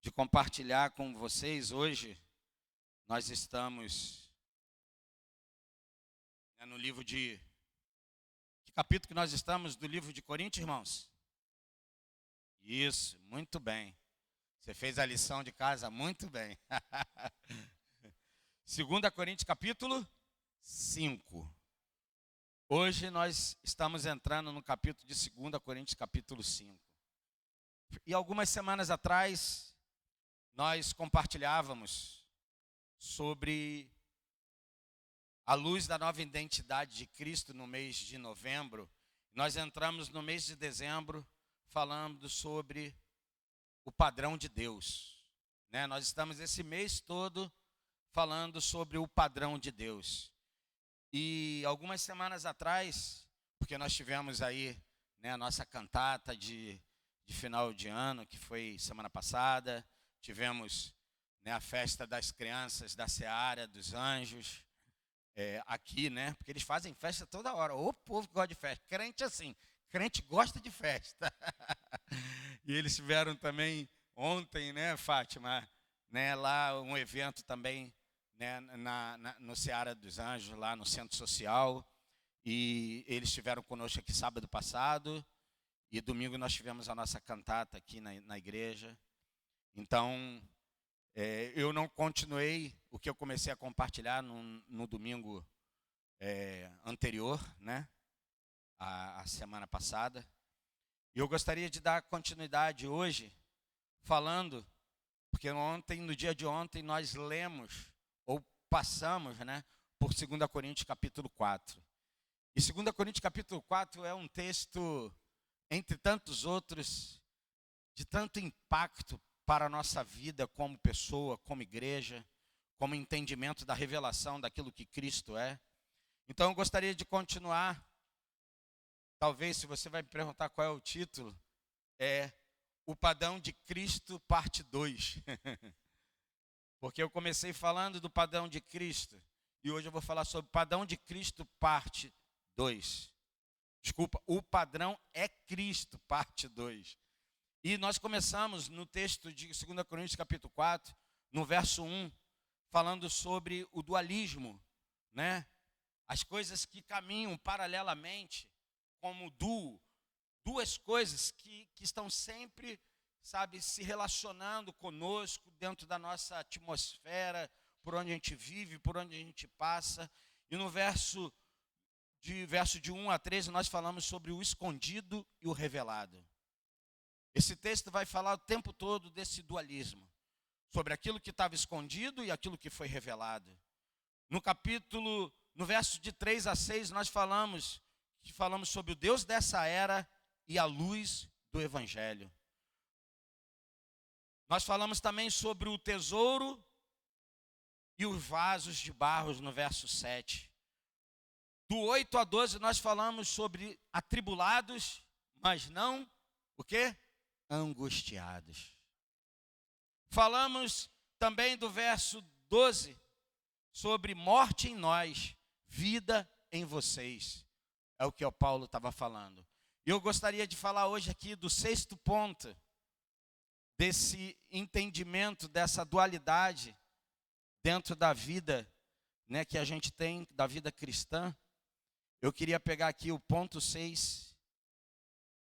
de compartilhar com vocês hoje. Nós estamos no livro de... Que capítulo que nós estamos do livro de Coríntios, irmãos? Isso, muito bem. Você fez a lição de casa muito bem. 2 Coríntios capítulo 5. Hoje nós estamos entrando no capítulo de 2 Coríntios capítulo 5. E algumas semanas atrás, nós compartilhávamos sobre a luz da nova identidade de Cristo no mês de novembro. Nós entramos no mês de dezembro falando sobre o padrão de Deus. Nós estamos esse mês todo falando sobre o padrão de Deus. E algumas semanas atrás, porque nós tivemos aí a nossa cantata de final de ano, que foi semana passada, tivemos a festa das crianças da Seara, dos Anjos, aqui, porque eles fazem festa toda hora. O povo que gosta de festa, crente assim, crente gosta de festa. E eles tiveram também ontem, Fátima, lá um evento também, no Seara dos Anjos, lá no Centro Social, e eles estiveram conosco aqui sábado passado, e domingo nós tivemos a nossa cantata aqui na igreja. Então, eu não continuei o que eu comecei a compartilhar no domingo anterior, a semana passada. E eu gostaria de dar continuidade hoje, falando, porque no dia de ontem, nós lemos, ou passamos, por 2 Coríntios capítulo 4. E 2 Coríntios capítulo 4 é um texto, entre tantos outros, de tanto impacto para a nossa vida como pessoa, como igreja, como entendimento da revelação daquilo que Cristo é. Então eu gostaria de continuar. Talvez, se você vai me perguntar qual é o título, é O Padrão de Cristo, parte 2. Porque eu comecei falando do padrão de Cristo, e hoje eu vou falar sobre o padrão de Cristo, parte 2. Desculpa, o padrão é Cristo, parte 2. E nós começamos no texto de 2 Coríntios capítulo 4, no verso 1, falando sobre o dualismo, As coisas que caminham paralelamente, como duas coisas que estão sempre, se relacionando conosco dentro da nossa atmosfera, por onde a gente vive, por onde a gente passa. E no verso de 1 a 13, nós falamos sobre o escondido e o revelado. Esse texto vai falar o tempo todo desse dualismo, sobre aquilo que estava escondido e aquilo que foi revelado. No verso de 3 a 6, nós falamos sobre o Deus dessa era e a luz do Evangelho. Nós falamos também sobre o tesouro e os vasos de barro, no verso 7. Do 8 a 12, nós falamos sobre atribulados, mas não, o quê? Angustiados. Falamos também do verso 12, sobre morte em nós, vida em vocês. É o que o Paulo estava falando. E eu gostaria de falar hoje aqui do 6º ponto, desse entendimento, dessa dualidade dentro da vida, que a gente tem, da vida cristã. Eu queria pegar aqui o ponto 6,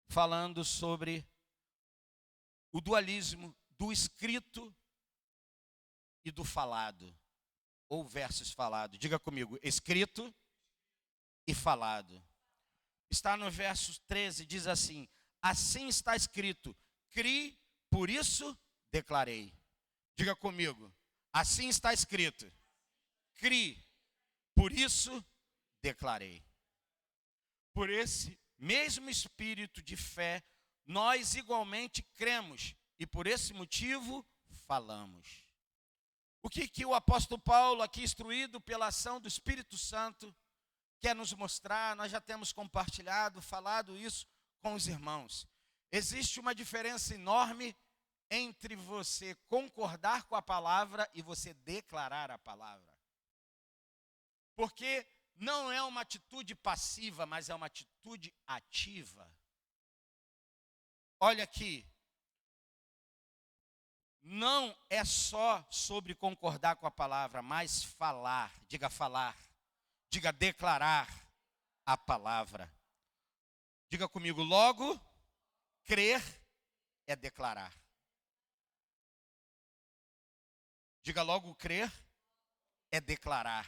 falando sobre o dualismo do escrito e do falado, ou versos falados. Diga comigo, escrito e falado. Está no verso 13, diz assim: assim está escrito, criei, por isso declarei. Diga comigo, assim está escrito, criei, por isso declarei. Por esse mesmo espírito de fé, nós igualmente cremos e por esse motivo falamos. O que o apóstolo Paulo, aqui instruído pela ação do Espírito Santo, quer nos mostrar? Nós já temos compartilhado, falado isso com os irmãos. Existe uma diferença enorme entre você concordar com a palavra e você declarar a palavra. Porque não é uma atitude passiva, mas é uma atitude ativa. Olha aqui, não é só sobre concordar com a palavra, mas falar, diga declarar a palavra. Diga comigo, logo, crer é declarar. Diga logo, crer é declarar.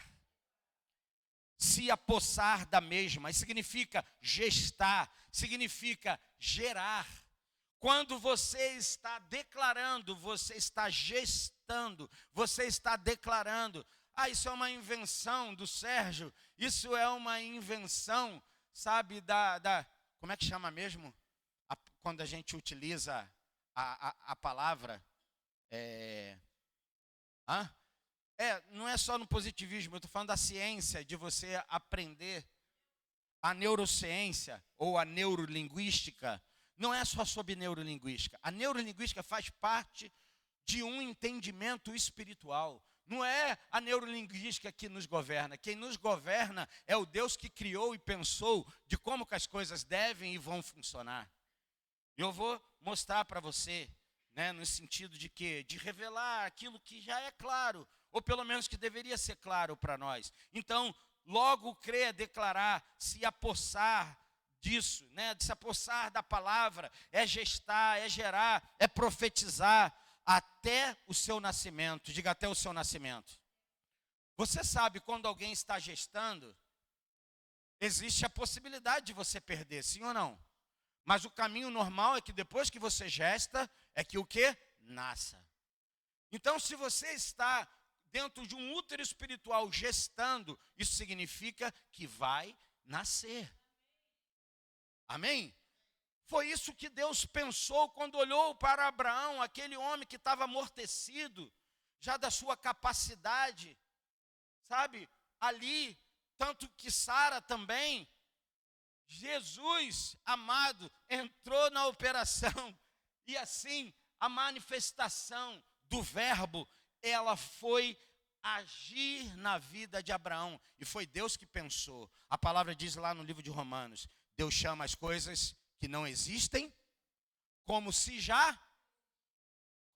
Se apossar da mesma, significa gestar, significa gerar. Quando você está declarando, você está gestando, você está declarando. Isso é uma invenção do Sérgio, isso é uma invenção, sabe, como é que chama mesmo? Quando a gente utiliza a palavra, não é só no positivismo, eu estou falando da ciência, de você aprender a neurociência ou a neurolinguística. Não é só sobre neurolinguística. A neurolinguística faz parte de um entendimento espiritual. Não é a neurolinguística que nos governa. Quem nos governa é o Deus que criou e pensou de como que as coisas devem e vão funcionar. Eu vou mostrar para você, no sentido de quê? De revelar aquilo que já é claro, ou pelo menos que deveria ser claro para nós. Então, logo crer, declarar, se apossar disso, de se apossar da palavra, é gestar, é gerar, é profetizar até o seu nascimento. Diga até o seu nascimento. Você sabe quando alguém está gestando, existe a possibilidade de você perder, sim ou não? Mas o caminho normal é que depois que você gesta, é que o quê? Nasça. Então, se você está dentro de um útero espiritual gestando, isso significa que vai nascer. Amém? Foi isso que Deus pensou quando olhou para Abraão, aquele homem que estava amortecido, já da sua capacidade, sabe? Ali, tanto que Sara também, Jesus, amado, entrou na operação, e assim, a manifestação do verbo, ela foi agir na vida de Abraão, e foi Deus que pensou. A palavra diz lá no livro de Romanos, Deus chama as coisas que não existem, como se já...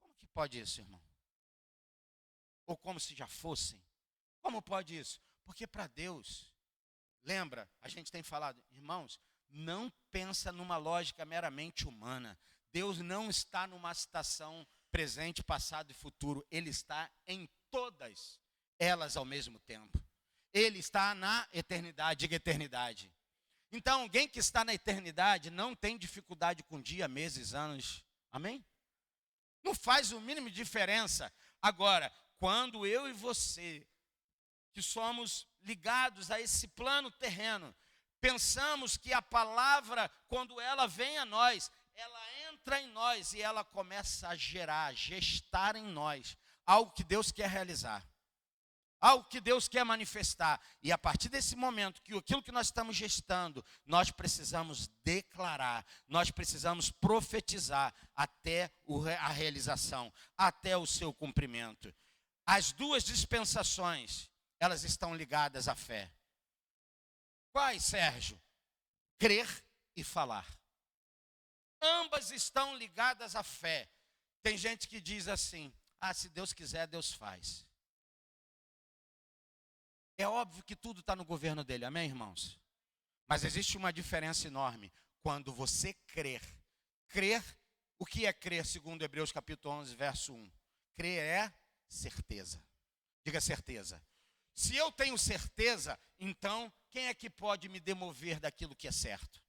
Como que pode isso, irmão? Ou como se já fossem? Como pode isso? Porque para Deus, lembra, a gente tem falado, irmãos, não pensa numa lógica meramente humana. Deus não está numa situação presente, passado e futuro. Ele está em todas elas ao mesmo tempo. Ele está na eternidade, diga eternidade. Então, alguém que está na eternidade não tem dificuldade com dia, meses, anos. Amém? Não faz o mínimo de diferença. Agora, quando eu e você, que somos ligados a esse plano terreno, pensamos que a palavra, quando ela vem a nós, ela entra em nós e ela começa a gerar, gestar em nós algo que Deus quer realizar. Algo que Deus quer manifestar. E a partir desse momento, que aquilo que nós estamos gestando, nós precisamos declarar, nós precisamos profetizar até a realização, até o seu cumprimento. As duas dispensações, elas estão ligadas à fé. Quais, Sérgio? Crer e falar. Ambas estão ligadas à fé. Tem gente que diz assim, se Deus quiser, Deus faz. É óbvio que tudo está no governo dele, amém, irmãos? Mas existe uma diferença enorme. Quando você crer, o que é crer, segundo Hebreus capítulo 11, verso 1? Crer é certeza. Diga certeza. Se eu tenho certeza, então, quem é que pode me demover daquilo que é certo?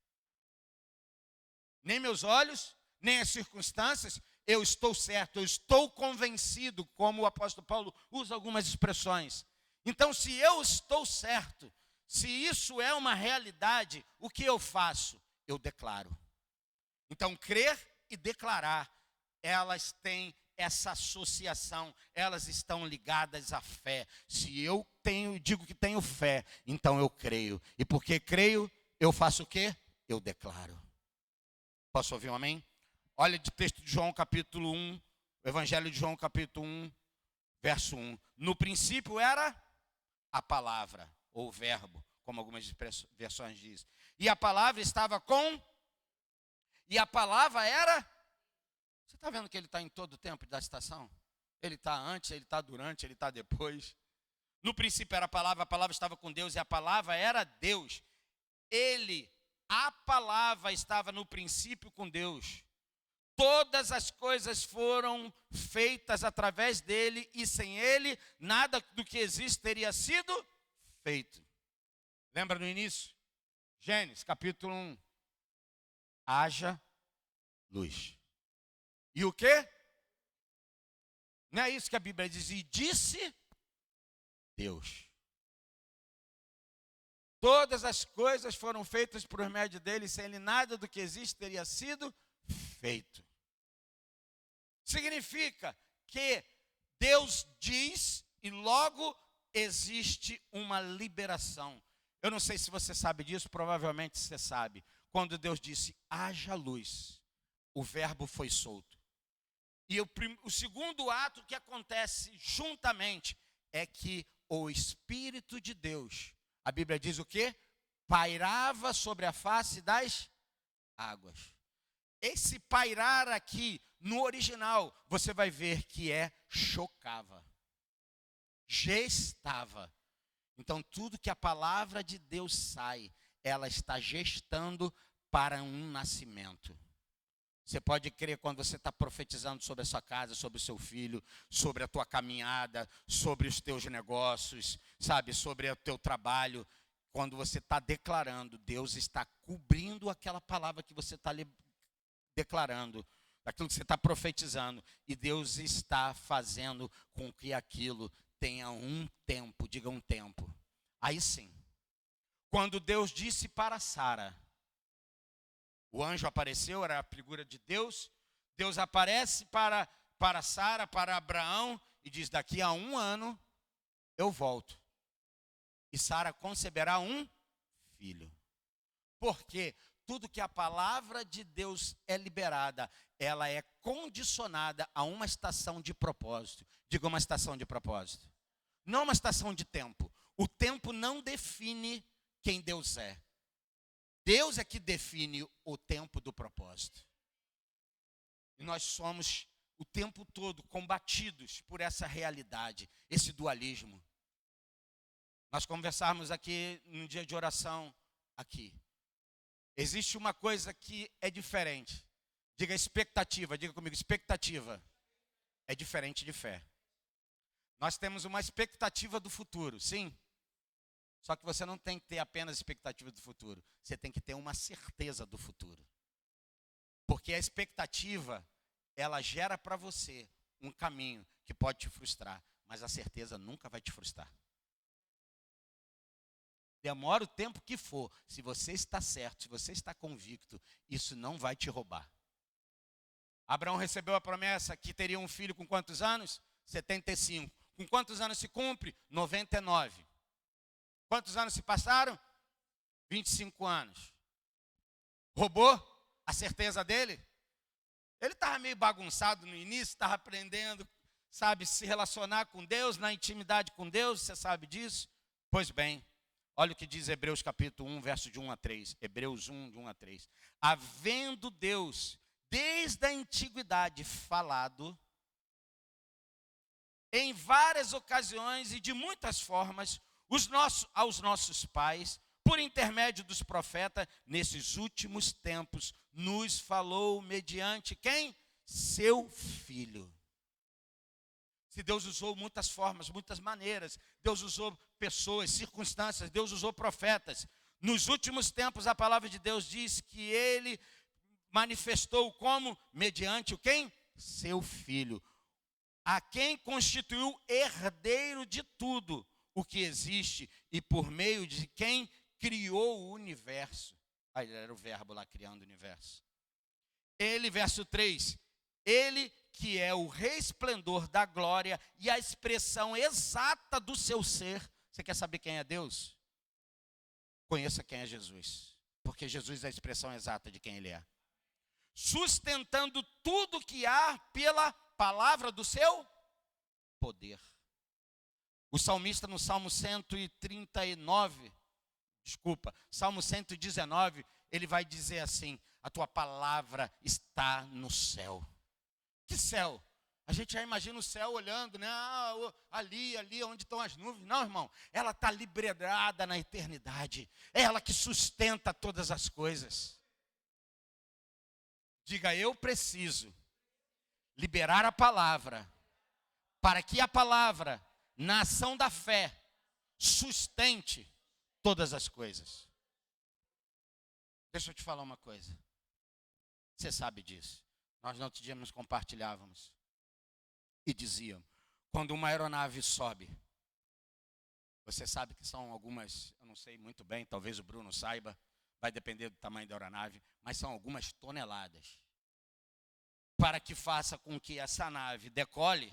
Nem meus olhos, nem as circunstâncias, eu estou certo, eu estou convencido, como o apóstolo Paulo usa algumas expressões. Então, se eu estou certo, se isso é uma realidade, o que eu faço? Eu declaro. Então, crer e declarar, elas têm essa associação, elas estão ligadas à fé. Se eu digo que tenho fé, então eu creio. E porque creio, eu faço o quê? Eu declaro. Posso ouvir um amém? Olha de texto de João capítulo 1, o Evangelho de João capítulo 1, verso 1. No princípio era a palavra, ou o verbo, como algumas versões dizem. E a palavra estava com... E a palavra era... Você está vendo que ele está em todo o tempo da estação? Ele está antes, ele está durante, ele está depois. No princípio era a palavra estava com Deus e a palavra era Deus. A palavra estava no princípio com Deus. Todas as coisas foram feitas através dele e sem ele nada do que existe teria sido feito. Lembra no início? Gênesis capítulo 1. Haja luz. E o quê? Não é isso que a Bíblia diz? E disse Deus. Todas as coisas foram feitas por meio dele, sem ele nada do que existe teria sido feito. Significa que Deus diz e logo existe uma liberação. Eu não sei se você sabe disso, provavelmente você sabe. Quando Deus disse, haja luz, o verbo foi solto. E o segundo ato que acontece juntamente é que o Espírito de Deus, a Bíblia diz o quê? Pairava sobre a face das águas. Esse pairar aqui, no original, você vai ver que é chocava, gestava. Então, tudo que a palavra de Deus sai, ela está gestando para um nascimento. Você pode crer quando você está profetizando sobre a sua casa, sobre o seu filho, sobre a tua caminhada, sobre os teus negócios, sabe, sobre o teu trabalho. Quando você está declarando, Deus está cobrindo aquela palavra que você está declarando, daquilo que você está profetizando. E Deus está fazendo com que aquilo tenha um tempo, diga um tempo. Aí sim, quando Deus disse para Sara, o anjo apareceu, era a figura de Deus. Deus aparece para Sara, para Abraão, e diz, daqui a 1 ano eu volto. E Sara conceberá um filho. Porque tudo que a palavra de Deus é liberada, ela é condicionada a uma estação de propósito. Diga uma estação de propósito. Não uma estação de tempo. O tempo não define quem Deus é. Deus é que define o tempo do propósito. E nós somos o tempo todo combatidos por essa realidade, esse dualismo. Nós conversamos aqui no dia de oração aqui. Existe uma coisa que é diferente. Diga expectativa, diga comigo, expectativa é diferente de fé. Nós temos uma expectativa do futuro, sim. Só que você não tem que ter apenas expectativa do futuro. Você tem que ter uma certeza do futuro. Porque a expectativa, ela gera para você um caminho que pode te frustrar. Mas a certeza nunca vai te frustrar. Demora o tempo que for. Se você está certo, se você está convicto, isso não vai te roubar. Abraão recebeu a promessa que teria um filho com quantos anos? 75. Com quantos anos se cumpre? 99. Quantos anos se passaram? 25 anos. Roubou a certeza dele? Ele estava meio bagunçado no início, estava aprendendo, sabe, se relacionar com Deus, na intimidade com Deus, você sabe disso? Pois bem, olha o que diz Hebreus capítulo 1, verso de 1 a 3. Hebreus 1, de 1 a 3. Havendo Deus, desde a antiguidade, falado, em várias ocasiões e de muitas formas, aos nossos pais, por intermédio dos profetas, nesses últimos tempos, nos falou mediante quem? Seu Filho. Se Deus usou muitas formas, muitas maneiras, Deus usou pessoas, circunstâncias, Deus usou profetas. Nos últimos tempos, a palavra de Deus diz que Ele manifestou como? Mediante o quem? Seu Filho. A quem constituiu herdeiro de tudo o que existe e por meio de quem criou o universo. Aí era o verbo lá criando o universo. Ele, verso 3, ele que é o resplendor da glória e a expressão exata do seu ser. Você quer saber quem é Deus? Conheça quem é Jesus, porque Jesus é a expressão exata de quem Ele é. Sustentando tudo que há pela palavra do seu poder. O salmista no Salmo 119, ele vai dizer assim, a tua palavra está no céu. Que céu? A gente já imagina o céu olhando, né? Ali onde estão as nuvens. Não, irmão, ela está liberada na eternidade. É ela que sustenta todas as coisas. Diga, eu preciso liberar a palavra, para que a palavra, na ação da fé, sustente todas as coisas. Deixa eu te falar uma coisa. Você sabe disso. Nós no outro dia nos compartilhávamos e diziam, quando uma aeronave sobe, você sabe que são algumas, eu não sei muito bem, talvez o Bruno saiba, vai depender do tamanho da aeronave, mas são algumas toneladas. Para que faça com que essa nave decole,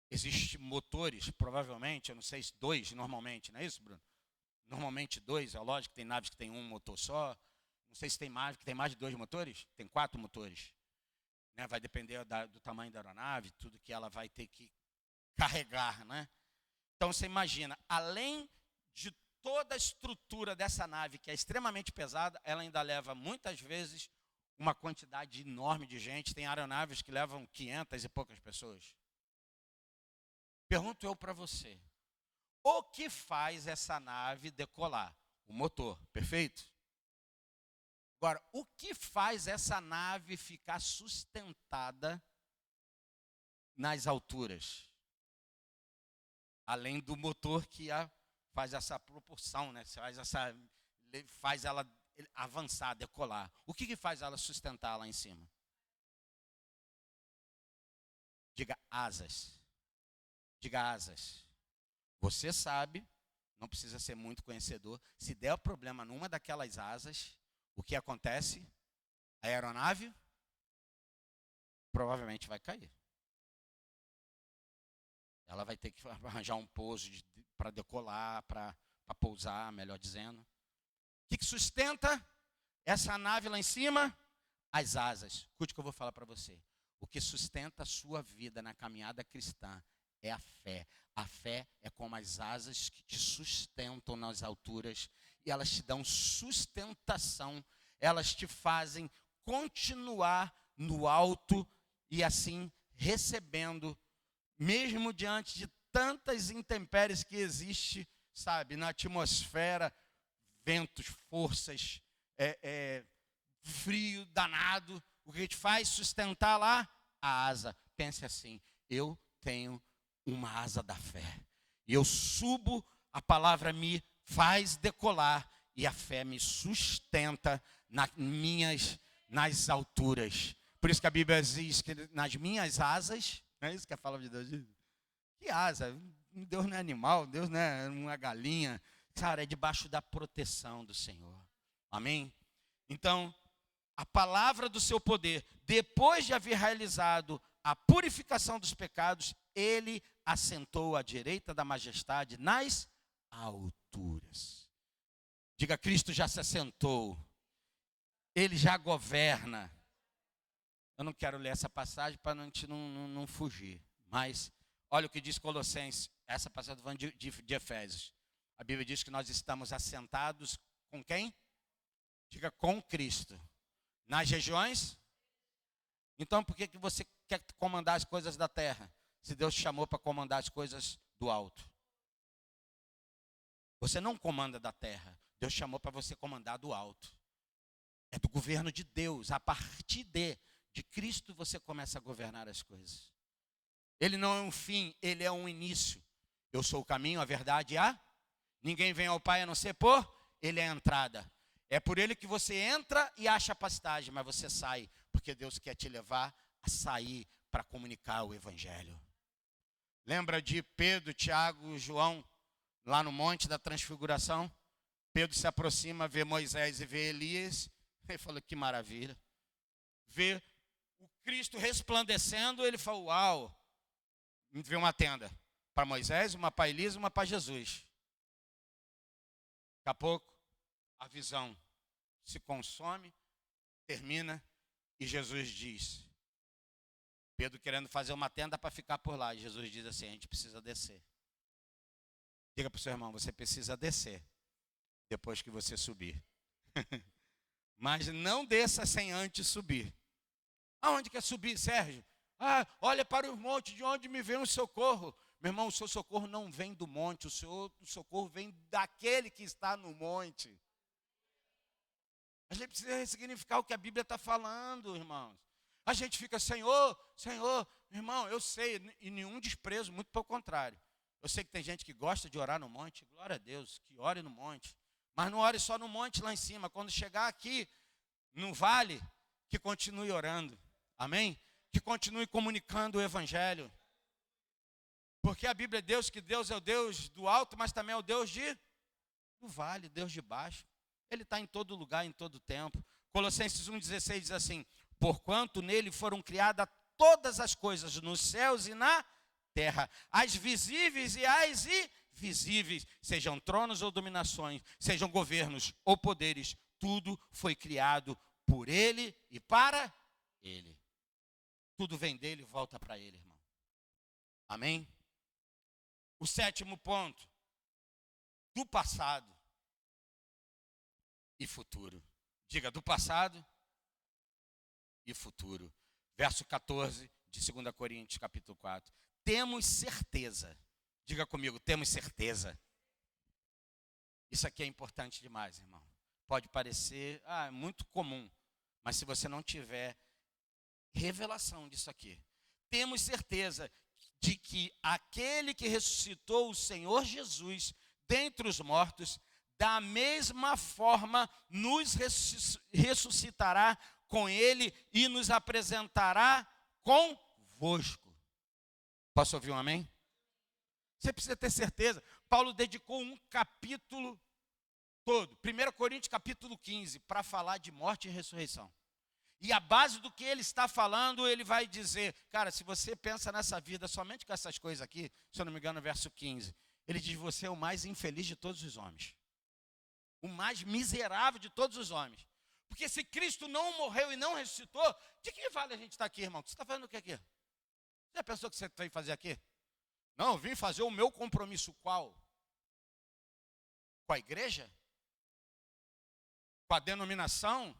existem motores, provavelmente, eu não sei se 2 normalmente, não é isso, Bruno? Normalmente 2, é lógico que tem naves que tem um motor só, não sei se tem mais, que tem mais de 2 motores, tem 4 motores. Né? Vai depender do tamanho da aeronave, tudo que ela vai ter que carregar, né? Então você imagina, além de toda a estrutura dessa nave, que é extremamente pesada, ela ainda leva muitas vezes uma quantidade enorme de gente. Tem aeronaves que levam 500 e poucas pessoas. Pergunto eu para você, o que faz essa nave decolar? O motor, perfeito? Agora, o que faz essa nave ficar sustentada nas alturas? Além do motor que faz essa propulsão, né? Faz ela avançar, decolar. O que faz ela sustentar lá em cima? Diga asas. Diga asas. Você sabe, não precisa ser muito conhecedor, se der problema numa daquelas asas, o que acontece? A aeronave provavelmente vai cair. Ela vai ter que arranjar um pouso para decolar, para pousar, melhor dizendo. O que sustenta essa nave lá em cima? As asas. Escute o que eu vou falar para você. O que sustenta a sua vida na caminhada cristã é a fé. A fé é como as asas que te sustentam nas alturas e elas te dão sustentação. Elas te fazem continuar no alto e assim recebendo, mesmo diante de tantas intempéries que existem, sabe, na atmosfera, ventos, forças, frio danado, o que te faz sustentar lá? A asa. Pense assim, eu tenho uma asa da fé. E eu subo, a palavra me faz decolar e a fé me sustenta nas alturas. Por isso que a Bíblia diz que nas minhas asas, não é isso que a palavra de Deus diz? Que asa? Deus não é animal, Deus não é uma galinha. Cara, é debaixo da proteção do Senhor. Amém? Então, a palavra do seu poder, depois de haver realizado a purificação dos pecados, ele assentou à direita da majestade nas alturas. Diga, Cristo já se assentou. Ele já governa. Eu não quero ler essa passagem para a gente não fugir. Mas, olha o que diz Colossenses. Essa passagem falando de Efésios. A Bíblia diz que nós estamos assentados com quem? Diga, com Cristo. Nas regiões? Então, por que você quer comandar as coisas da terra? Se Deus te chamou para comandar as coisas do alto. Você não comanda da terra. Deus chamou para você comandar do alto. É do governo de Deus. A partir de Cristo você começa a governar as coisas. Ele não é um fim, ele é um início. Eu sou o caminho, a verdade e a... Ninguém vem ao Pai a não ser por... Ele é a entrada. É por ele que você entra e acha pastagem, mas você sai. Porque Deus quer te levar a sair para comunicar o Evangelho. Lembra de Pedro, Tiago, João, lá no Monte da Transfiguração? Pedro se aproxima, vê Moisés e vê Elias. Ele falou, que maravilha. Vê o Cristo resplandecendo, ele falou, uau. Vê uma tenda para Moisés, uma para Elias, uma para Jesus. Daqui a pouco, a visão se consome, termina, e Jesus diz, Pedro querendo fazer uma tenda para ficar por lá, e Jesus diz assim, a gente precisa descer. Diga para o seu irmão, você precisa descer, depois que você subir. Mas não desça sem antes subir. Aonde quer subir, Sérgio? Ah, olha para os montes, de onde me vem o socorro. Meu irmão, o seu socorro não vem do monte, o socorro vem daquele que está no monte. A gente precisa ressignificar o que a Bíblia está falando, irmãos. A gente fica, Senhor, Senhor, irmão, eu sei, e nenhum desprezo, muito pelo contrário. Eu sei que tem gente que gosta de orar no monte, glória a Deus, que ore no monte. Mas não ore só no monte lá em cima, quando chegar aqui no vale, que continue orando, amém? Que continue comunicando o Evangelho. Porque a Bíblia é Deus, que Deus é o Deus do alto, mas também é o Deus do vale, Deus de baixo. Ele está em todo lugar, em todo tempo. Colossenses 1,16 diz assim: porquanto nele foram criadas todas as coisas nos céus e na terra, as visíveis e as invisíveis, sejam tronos ou dominações, sejam governos ou poderes, tudo foi criado por ele e para ele. Tudo vem dele e volta para ele, irmão. Amém? O 7º ponto, do passado e futuro. Diga, do passado e futuro. Verso 14 de 2 Coríntios, capítulo 4. Temos certeza. Diga comigo, temos certeza. Isso aqui é importante demais, irmão. Pode parecer muito comum, mas se você não tiver revelação disso aqui, temos certeza de que aquele que ressuscitou o Senhor Jesus dentre os mortos, da mesma forma nos ressuscitará com ele e nos apresentará convosco. Posso ouvir um amém? Você precisa ter certeza. Paulo dedicou um capítulo todo, 1 Coríntios capítulo 15, para falar de morte e ressurreição. E a base do que ele está falando, ele vai dizer, cara, se você pensa nessa vida somente com essas coisas aqui, se eu não me engano, verso 15, ele diz, você é o mais infeliz de todos os homens. O mais miserável de todos os homens. Porque se Cristo não morreu e não ressuscitou, de que vale a gente estar aqui, irmão? Você está fazendo o que aqui? Você já pensou que você veio fazer aqui? Não, eu vim fazer o meu compromisso. Qual? Com a igreja? Com a denominação?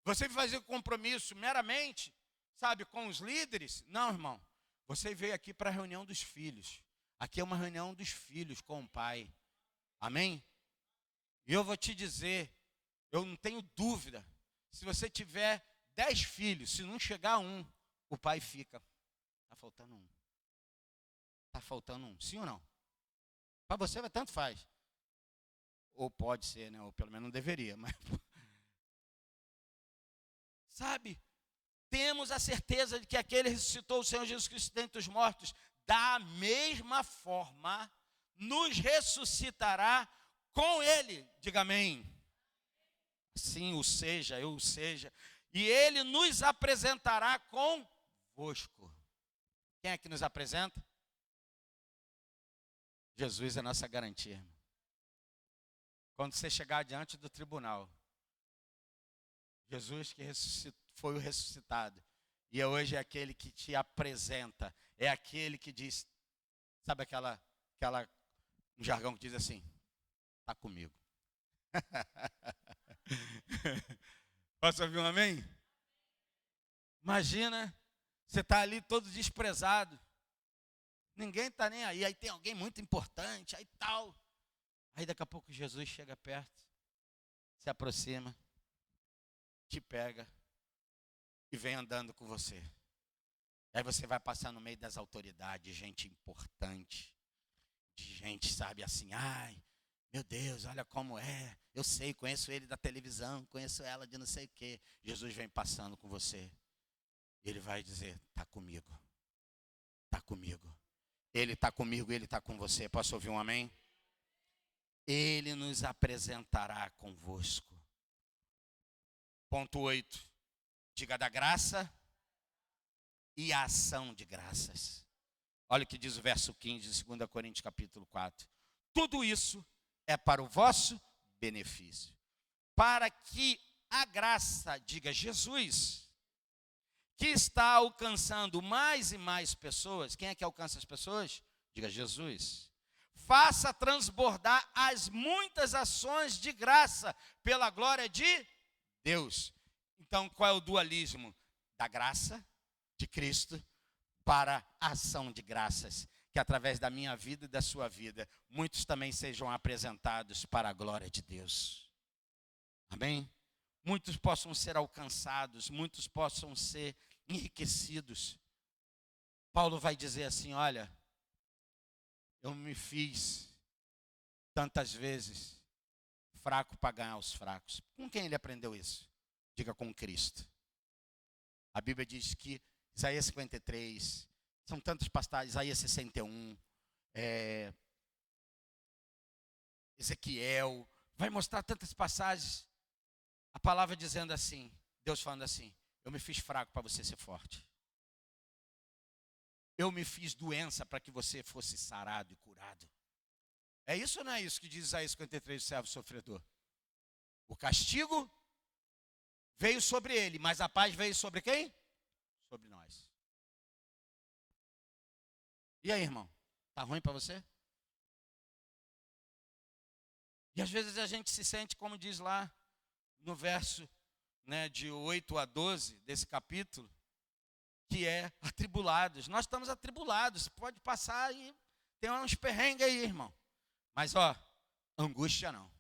Você veio fazer compromisso meramente, sabe, com os líderes? Não, irmão. Você veio aqui para a reunião dos filhos. Aqui é uma reunião dos filhos com o pai. Amém? E eu vou te dizer, eu não tenho dúvida, se você tiver 10 filhos, se não chegar um, o pai fica. Está faltando um. Está faltando um. Sim ou não? Para você vai tanto faz. Ou pode ser, né? Ou pelo menos não deveria, mas... Sabe, temos a certeza de que aquele ressuscitou o Senhor Jesus Cristo dentre os mortos, da mesma forma, nos ressuscitará com ele. Diga amém. Sim, o seja, eu o seja. E ele nos apresentará convosco. Quem é que nos apresenta? Jesus é a nossa garantia, irmão. Quando você chegar diante do tribunal, Jesus que foi o ressuscitado, e hoje é aquele que te apresenta, é aquele que diz, sabe um jargão que diz assim, está comigo. Posso ouvir um amém? Imagina, você está ali todo desprezado, ninguém está nem aí tem alguém muito importante, aí tal. Aí daqui a pouco Jesus chega perto, se aproxima, te pega e vem andando com você. Aí você vai passar no meio das autoridades, gente importante, de gente, sabe, assim, ai, meu Deus, olha como é, eu sei, conheço ele da televisão, conheço ela de não sei o quê. Jesus vem passando com você, ele vai dizer, está comigo, está comigo. Ele está comigo, ele está com você. Posso ouvir um amém? Ele nos apresentará convosco. Ponto 8. Diga da graça e a ação de graças. Olha o que diz o verso 15 de 2 Coríntios capítulo 4. Tudo isso é para o vosso benefício. Para que a graça, diga Jesus, que está alcançando mais e mais pessoas. Quem é que alcança as pessoas? Diga Jesus. Faça transbordar as muitas ações de graça pela glória de Deus. Então, qual é o dualismo? Da graça de Cristo para a ação de graças, que através da minha vida e da sua vida, muitos também sejam apresentados para a glória de Deus. Amém? Muitos possam ser alcançados, muitos possam ser enriquecidos. Paulo vai dizer assim: olha, eu me fiz tantas vezes fraco para ganhar os fracos. Com quem ele aprendeu isso? Diga: com Cristo. A Bíblia diz que Isaías 53, são tantas passagens, Isaías 61, Ezequiel, vai mostrar tantas passagens, a palavra dizendo assim, Deus falando assim: eu me fiz fraco para você ser forte. Eu me fiz doença para que você fosse sarado e curado. É isso ou não é isso que diz Isaías 53, o servo sofredor? O castigo veio sobre ele, mas a paz veio sobre quem? Sobre nós. E aí, irmão? Tá ruim para você? E às vezes a gente se sente, como diz lá no verso, de 8 a 12 desse capítulo, que é atribulados. Nós estamos atribulados. Pode passar e tem uns perrengues aí, irmão. Mas angústia não.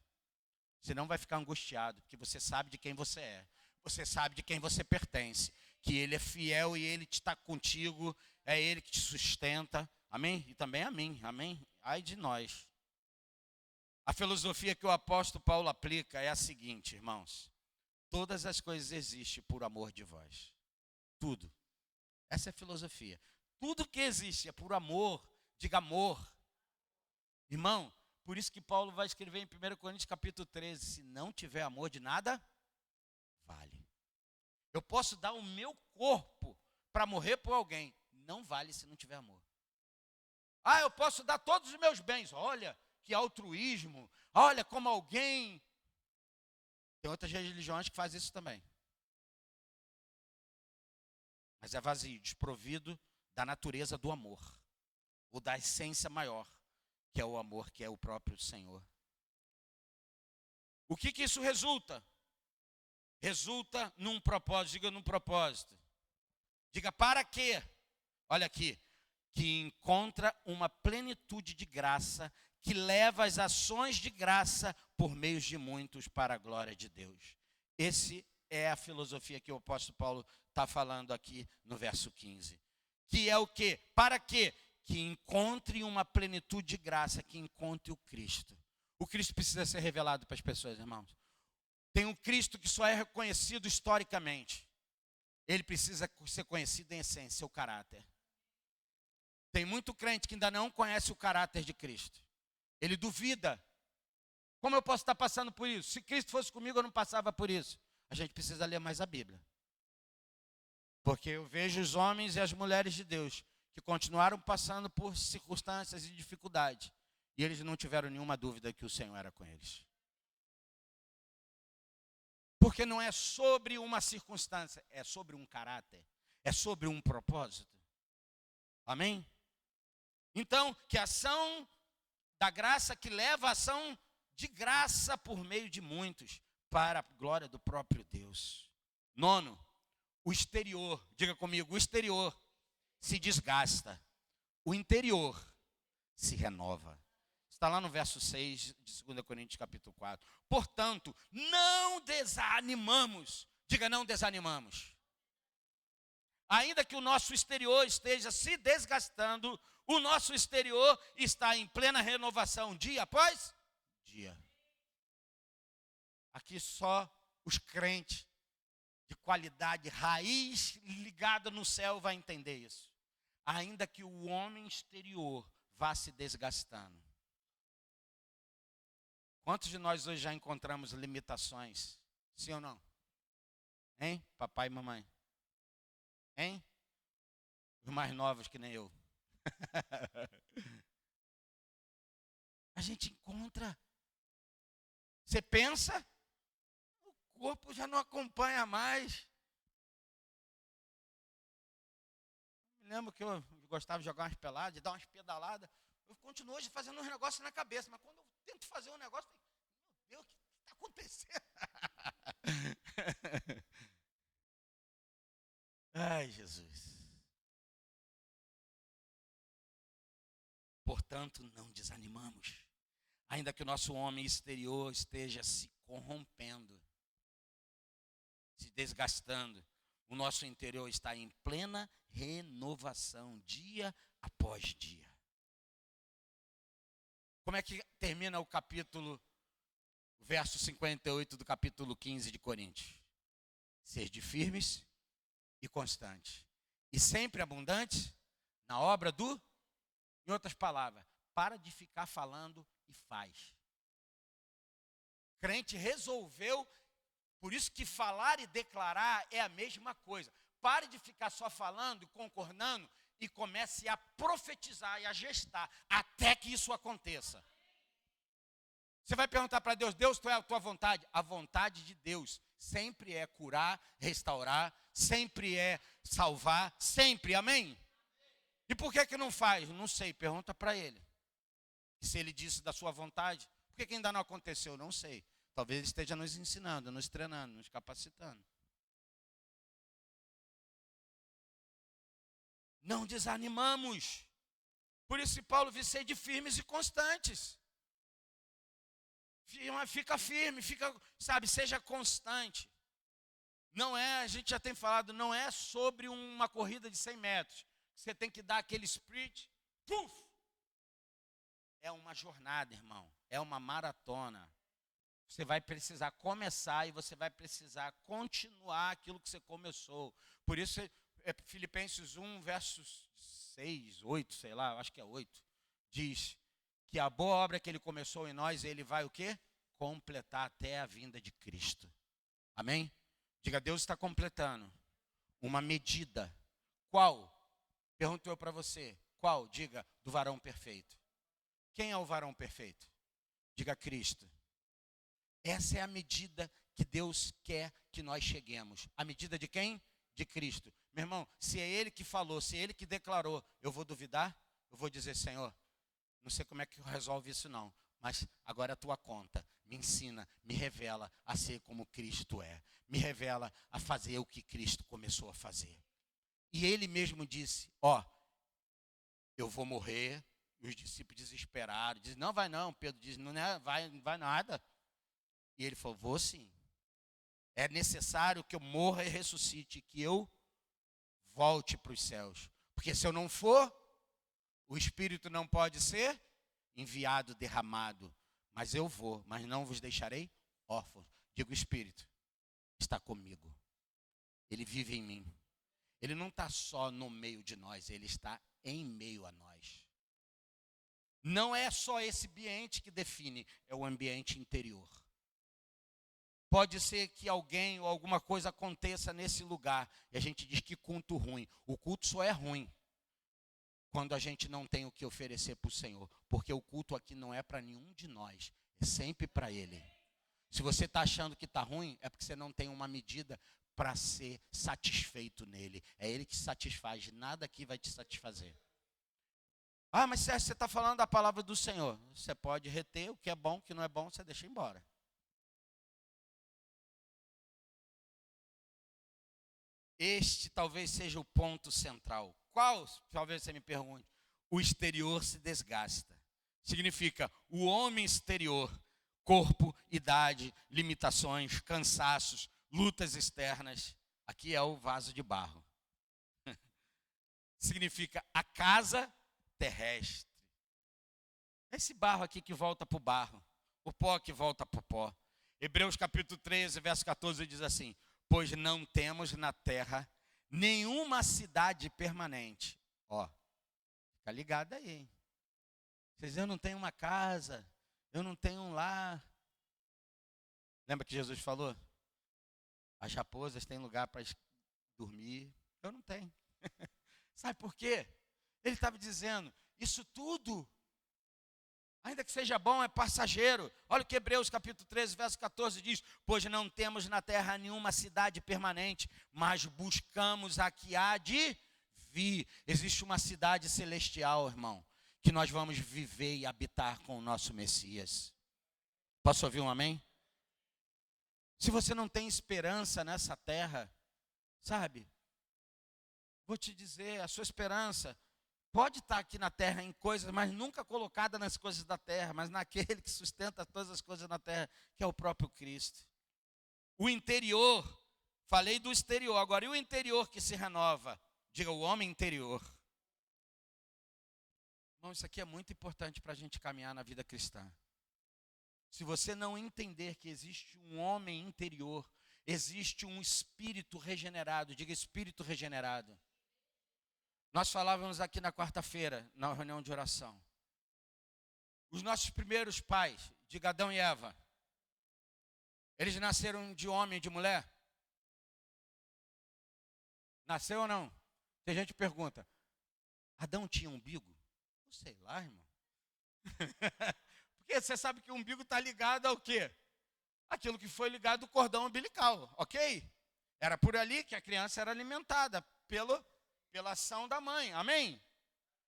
Você não vai ficar angustiado, porque você sabe de quem você é. Você sabe de quem você pertence. Que Ele é fiel e Ele está contigo. É Ele que te sustenta. Amém? E também a mim. Amém? Ai de nós. A filosofia que o apóstolo Paulo aplica é a seguinte, irmãos. Todas as coisas existem por amor de vós. Tudo. Essa é a filosofia. Tudo que existe é por amor. Diga amor. Irmão, por isso que Paulo vai escrever em 1 Coríntios capítulo 13. Se não tiver amor, de nada vale. Eu posso dar o meu corpo para morrer por alguém. Não vale se não tiver amor. Eu posso dar todos os meus bens. Olha, que altruísmo. Olha como alguém... Tem outras religiões que fazem isso também. Mas é vazio, desprovido da natureza do amor. Ou da essência maior, que é o amor, que é o próprio Senhor. O que isso resulta? Resulta num propósito. Diga num propósito. Diga para quê? Olha aqui. Que encontra uma plenitude de graça, que leva as ações de graça por meio de muitos para a glória de Deus. Esse é a filosofia que o apóstolo Paulo está falando aqui no verso 15. Que é o quê? Para quê? Que encontre uma plenitude de graça, que encontre o Cristo. O Cristo precisa ser revelado para as pessoas, irmãos. Tem um Cristo que só é reconhecido historicamente. Ele precisa ser conhecido em essência, seu caráter. Tem muito crente que ainda não conhece o caráter de Cristo. Ele duvida. Como eu posso estar passando por isso? Se Cristo fosse comigo, eu não passava por isso. A gente precisa ler mais a Bíblia. Porque eu vejo os homens e as mulheres de Deus que continuaram passando por circunstâncias e dificuldades. E eles não tiveram nenhuma dúvida que o Senhor era com eles. Porque não é sobre uma circunstância, é sobre um caráter, é sobre um propósito. Amém? Então, que a ação da graça que leva a ação de graça por meio de muitos, para a glória do próprio Deus. 9, o exterior, diga comigo, o exterior se desgasta, o interior se renova. Está lá no verso 6 de 2 Coríntios capítulo 4. Portanto, não desanimamos, diga não desanimamos. Ainda que o nosso exterior esteja se desgastando, o nosso exterior está em plena renovação, dia após dia. Aqui só os crentes de qualidade, raiz ligada no céu vai entender isso. Ainda que o homem exterior vá se desgastando. Quantos de nós hoje já encontramos limitações? Sim ou não? Hein, papai e mamãe? Hein? Os mais novos que nem eu. A gente encontra. Você pensa, o corpo já não acompanha mais. Me lembro que eu gostava de jogar umas peladas, de dar umas pedaladas. Eu continuo hoje fazendo uns negócios na cabeça, mas quando eu tento fazer um negócio, meu Deus, o que está acontecendo? Ai, Jesus. Portanto, não desanimamos. Ainda que o nosso homem exterior esteja se corrompendo, se desgastando, o nosso interior está em plena renovação, dia após dia. Como é que termina o verso 58 do capítulo 15 de Coríntios? Sede firmes e constantes, e sempre abundantes na obra do... Em outras palavras, para de ficar falando e faz. Crente resolveu, por isso que falar e declarar é a mesma coisa. Pare de ficar só falando e concordando e comece a profetizar e a gestar até que isso aconteça. Você vai perguntar para Deus, Deus, tu é a tua vontade? A vontade de Deus sempre é curar, restaurar, sempre é salvar, sempre, amém? E por que não faz? Não sei, pergunta para ele. E se ele disse da sua vontade, por que ainda não aconteceu? Não sei. Talvez ele esteja nos ensinando, nos treinando, nos capacitando. Não desanimamos. Por isso Paulo diz, sede firmes e constantes. Fica firme, seja constante. Não é, a gente já tem falado, não é sobre uma corrida de 100 metros. Você tem que dar aquele sprint, puf! É uma jornada, irmão. É uma maratona. Você vai precisar começar e você vai precisar continuar aquilo que você começou. Por isso, Filipenses 1, versos 6, 8, sei lá, acho que é 8, diz que a boa obra que ele começou em nós, ele vai o quê? Completar até a vinda de Cristo. Amém? Diga, Deus está completando uma medida. Qual? Pergunto eu para você. Qual? Diga, do varão perfeito. Quem é o varão perfeito? Diga, Cristo. Essa é a medida que Deus quer que nós cheguemos. A medida de quem? De Cristo. Meu irmão, se é Ele que falou, se é Ele que declarou, eu vou duvidar? Eu vou dizer, Senhor, não sei como é que resolve isso não, mas agora é a tua conta. Me ensina, me revela a ser como Cristo é. Me revela a fazer o que Cristo começou a fazer. E Ele mesmo disse, eu vou morrer. E os discípulos desesperaram, dizem, não vai não. Pedro diz, não vai nada. E ele falou, vou sim. É necessário que eu morra e ressuscite, que eu volte para os céus. Porque se eu não for, o Espírito não pode ser enviado, derramado. Mas eu vou, mas não vos deixarei órfãos. Digo, o Espírito está comigo. Ele vive em mim. Ele não está só no meio de nós, ele está em meio a nós. Não é só esse ambiente que define, é o ambiente interior. Pode ser que alguém ou alguma coisa aconteça nesse lugar e a gente diz que culto ruim. O culto só é ruim quando a gente não tem o que oferecer para o Senhor. Porque o culto aqui não é para nenhum de nós, é sempre para Ele. Se você está achando que está ruim, é porque você não tem uma medida para ser satisfeito nele. É Ele que satisfaz, nada aqui vai te satisfazer. Ah, mas Sérgio, você está falando da palavra do Senhor. Você pode reter o que é bom, o que não é bom, você deixa embora. Este talvez seja o ponto central. Qual? Talvez você me pergunte. O exterior se desgasta. Significa o homem exterior, corpo, idade, limitações, cansaços, lutas externas. Aqui é o vaso de barro. Significa a casa terrestre. Esse barro aqui que volta para o barro. O pó que volta para o pó. Hebreus capítulo 13, verso 14 diz assim: pois não temos na terra nenhuma cidade permanente. Fica ligado aí, hein? Vocês, eu não tenho uma casa, eu não tenho um lar. Lembra que Jesus falou? As raposas têm lugar para dormir, eu não tenho. Sabe por quê? Ele estava dizendo, isso tudo, ainda que seja bom, é passageiro. Olha o que Hebreus capítulo 13, verso 14 diz: pois não temos na terra nenhuma cidade permanente, mas buscamos a que há de vir. Existe uma cidade celestial, irmão, que nós vamos viver e habitar com o nosso Messias. Posso ouvir um amém? Se você não tem esperança nessa terra, sabe, vou te dizer, a sua esperança pode estar aqui na terra em coisas, mas nunca colocada nas coisas da terra, mas naquele que sustenta todas as coisas na terra, que é o próprio Cristo. O interior, falei do exterior, agora e o interior que se renova? Diga, o homem interior. Irmão, isso aqui é muito importante para a gente caminhar na vida cristã. Se você não entender que existe um homem interior, existe um espírito regenerado, diga espírito regenerado. Nós falávamos aqui na quarta-feira, na reunião de oração. Os nossos primeiros pais, diga Adão e Eva, eles nasceram de homem e de mulher? Nasceu ou não? Tem gente que pergunta, Adão tinha umbigo? Não sei lá, irmão. Porque você sabe que o umbigo está ligado ao quê? Aquilo que foi ligado ao cordão umbilical, ok? Era por ali que a criança era alimentada, pela ação da mãe, amém?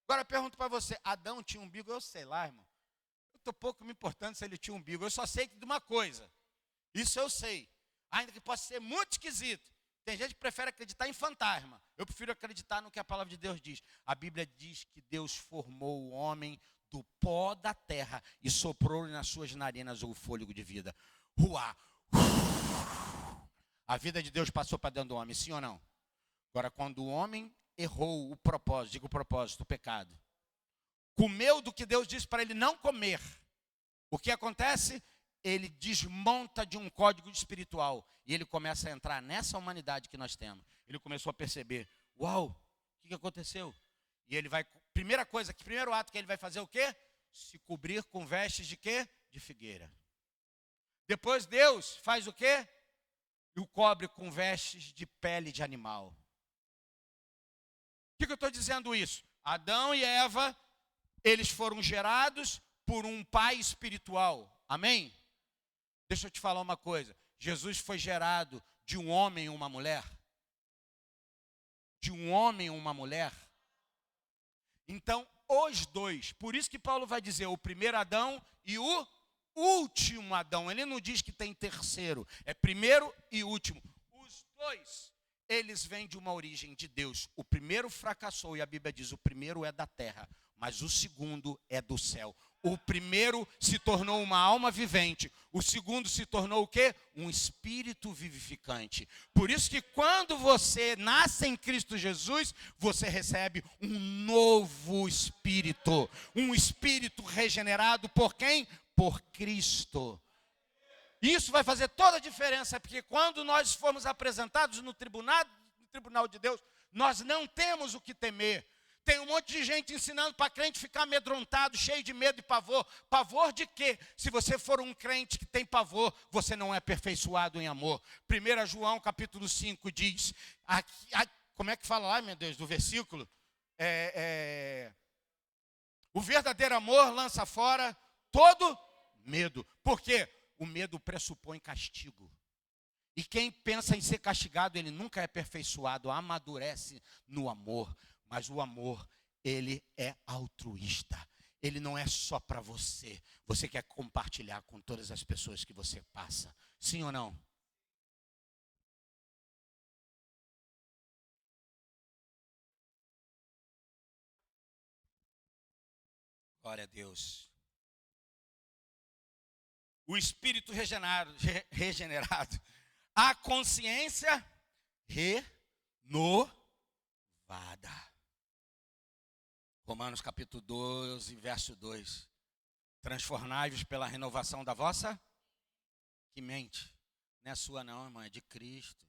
Agora eu pergunto para você, Adão tinha umbigo? Eu sei lá, irmão. Eu estou pouco me importando se ele tinha umbigo, eu só sei de uma coisa, isso eu sei, ainda que possa ser muito esquisito. Tem gente que prefere acreditar em fantasma, eu prefiro acreditar no que a palavra de Deus diz. A Bíblia diz que Deus formou o homem do pó da terra e soprou nas suas narinas o fôlego de vida. Ruá. A vida de Deus passou para dentro do homem, sim ou não? Agora, quando o homem errou o propósito, digo o propósito, o pecado, comeu do que Deus disse para ele não comer, o que acontece? Ele desmonta de um código espiritual e ele começa a entrar nessa humanidade que nós temos. Ele começou a perceber, uau, o que aconteceu? E ele vai, primeiro ato que ele vai fazer o quê? Se cobrir com vestes de quê? De figueira. Depois Deus faz o quê? E o cobre com vestes de pele de animal. Por que eu estou dizendo isso? Adão e Eva, eles foram gerados por um pai espiritual. Amém? Deixa eu te falar uma coisa. Jesus foi gerado de um homem e uma mulher. De um homem e uma mulher. Então, os dois. Por isso que Paulo vai dizer o primeiro Adão e o último Adão. Ele não diz que tem terceiro. É primeiro e último. Os dois, eles vêm de uma origem de Deus. O primeiro fracassou e a Bíblia diz, o primeiro é da terra, mas o segundo é do céu. O primeiro se tornou uma alma vivente. O segundo se tornou o quê? Um espírito vivificante. Por isso que quando você nasce em Cristo Jesus, você recebe um novo espírito. Um espírito regenerado por quem? Por Cristo. Isso vai fazer toda a diferença, porque quando nós formos apresentados no tribunal de Deus, nós não temos o que temer. Tem um monte de gente ensinando para crente ficar amedrontado, cheio de medo e pavor. Pavor de quê? Se você for um crente que tem pavor, você não é aperfeiçoado em amor. 1 João capítulo 5 diz, como é que fala lá, meu Deus, do versículo? O verdadeiro amor lança fora todo medo. Por quê? O medo pressupõe castigo. E quem pensa em ser castigado, ele nunca é aperfeiçoado, amadurece no amor. Mas o amor, ele é altruísta. Ele não é só para você. Você quer compartilhar com todas as pessoas que você passa. Sim ou não? Glória a Deus. O espírito regenerado. A consciência renovada. Romanos capítulo 12, verso 2. Transformai-vos pela renovação da vossa que mente. Não é sua não, irmão, é de Cristo.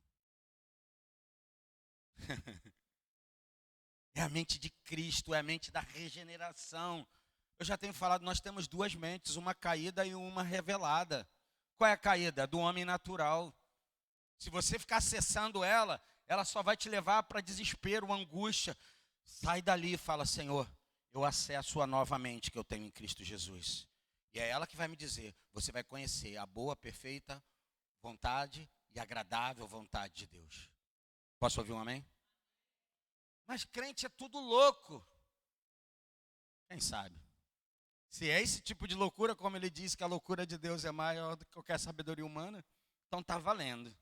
É a mente de Cristo, é a mente da regeneração. Eu já tenho falado, nós temos duas mentes, uma caída e uma revelada. Qual é a caída? Do homem natural. Se você ficar acessando ela, ela só vai te levar para desespero, angústia. Sai dali e fala, Senhor, eu acesso a nova mente que eu tenho em Cristo Jesus. E é ela que vai me dizer, você vai conhecer a boa, perfeita vontade e agradável vontade de Deus. Posso ouvir um amém? Mas crente é tudo louco. Quem sabe? Se é esse tipo de loucura, como ele diz que a loucura de Deus é maior do que qualquer sabedoria humana, então está valendo.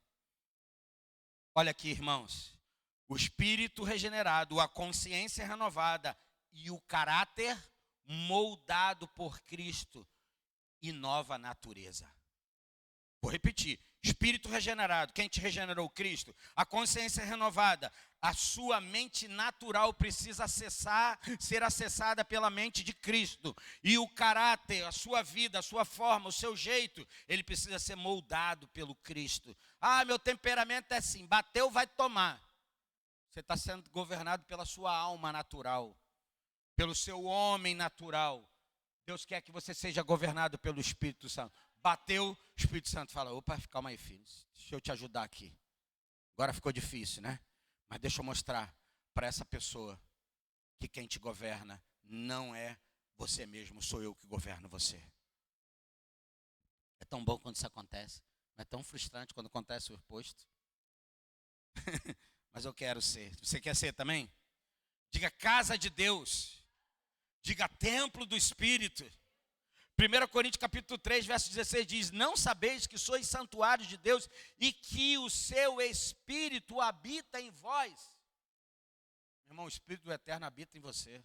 Olha aqui, irmãos. O espírito regenerado, a consciência renovada e o caráter moldado por Cristo e nova natureza. Vou repetir. Espírito regenerado. Quem te regenerou? Cristo. A consciência renovada. A sua mente natural precisa ser acessada pela mente de Cristo. E o caráter, a sua vida, a sua forma, o seu jeito, ele precisa ser moldado pelo Cristo. Ah, meu temperamento é assim. Bateu, vai tomar. Você está sendo governado pela sua alma natural. Pelo seu homem natural. Deus quer que você seja governado pelo Espírito Santo. Bateu, o Espírito Santo fala, opa, calma aí, filho, deixa eu te ajudar aqui. Agora ficou difícil, né? Mas deixa eu mostrar para essa pessoa que quem te governa não é você mesmo, sou eu que governo você. É tão bom quando isso acontece, mas é tão frustrante quando acontece o oposto. Mas eu quero ser. Você quer ser também? Diga casa de Deus. Diga templo do Espírito. 1 Coríntios capítulo 3, verso 16 diz, não sabeis que sois santuários de Deus e que o seu Espírito habita em vós. Meu irmão, o Espírito do Eterno habita em você.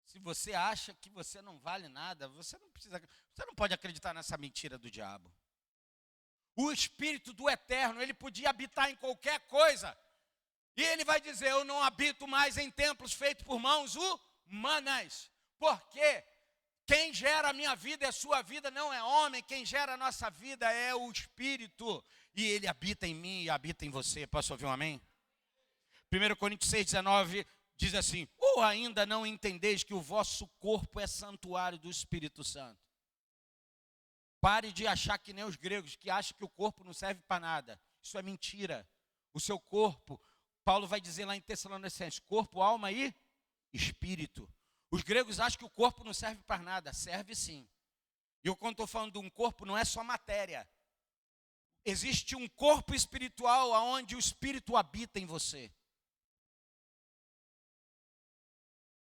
Se você acha que você não vale nada, você não pode acreditar nessa mentira do diabo. O Espírito do Eterno, ele podia habitar em qualquer coisa. E ele vai dizer, eu não habito mais em templos feitos por mãos humanas. Porque quem gera a minha vida e a sua vida não é homem, quem gera a nossa vida é o Espírito. E ele habita em mim e habita em você. Posso ouvir um amém? 1 Coríntios 6,19 diz assim, ou ainda não entendeis que o vosso corpo é santuário do Espírito Santo? Pare de achar que nem os gregos, que acham que o corpo não serve para nada. Isso é mentira. O seu corpo, Paulo vai dizer lá em Tessalonicenses, corpo, alma e espírito. Os gregos acham que o corpo não serve para nada, serve sim. E eu quando estou falando de um corpo, não é só matéria. Existe um corpo espiritual onde o Espírito habita em você.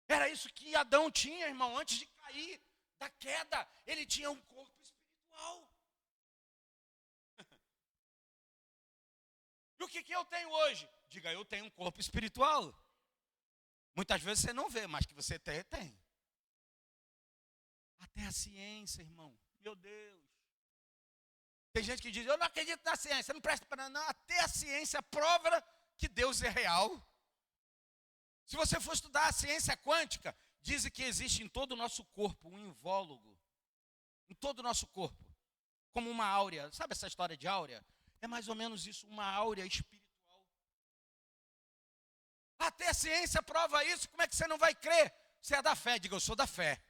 Era isso que Adão tinha, irmão, antes de cair da queda. Ele tinha um corpo espiritual. E o que eu tenho hoje? Diga, eu tenho um corpo espiritual. Muitas vezes você não vê, mas que você tem, tem. Até a ciência, irmão. Meu Deus. Tem gente que diz, eu não acredito na ciência, não presta para nada. Não, até a ciência prova que Deus é real. Se você for estudar a ciência quântica, diz que existe em todo o nosso corpo um invólucro. Em todo o nosso corpo. Como uma áurea. Sabe essa história de áurea? É mais ou menos isso, uma áurea espiritual. Até a ciência prova isso, como é que você não vai crer? Você é da fé, diga, eu sou da fé.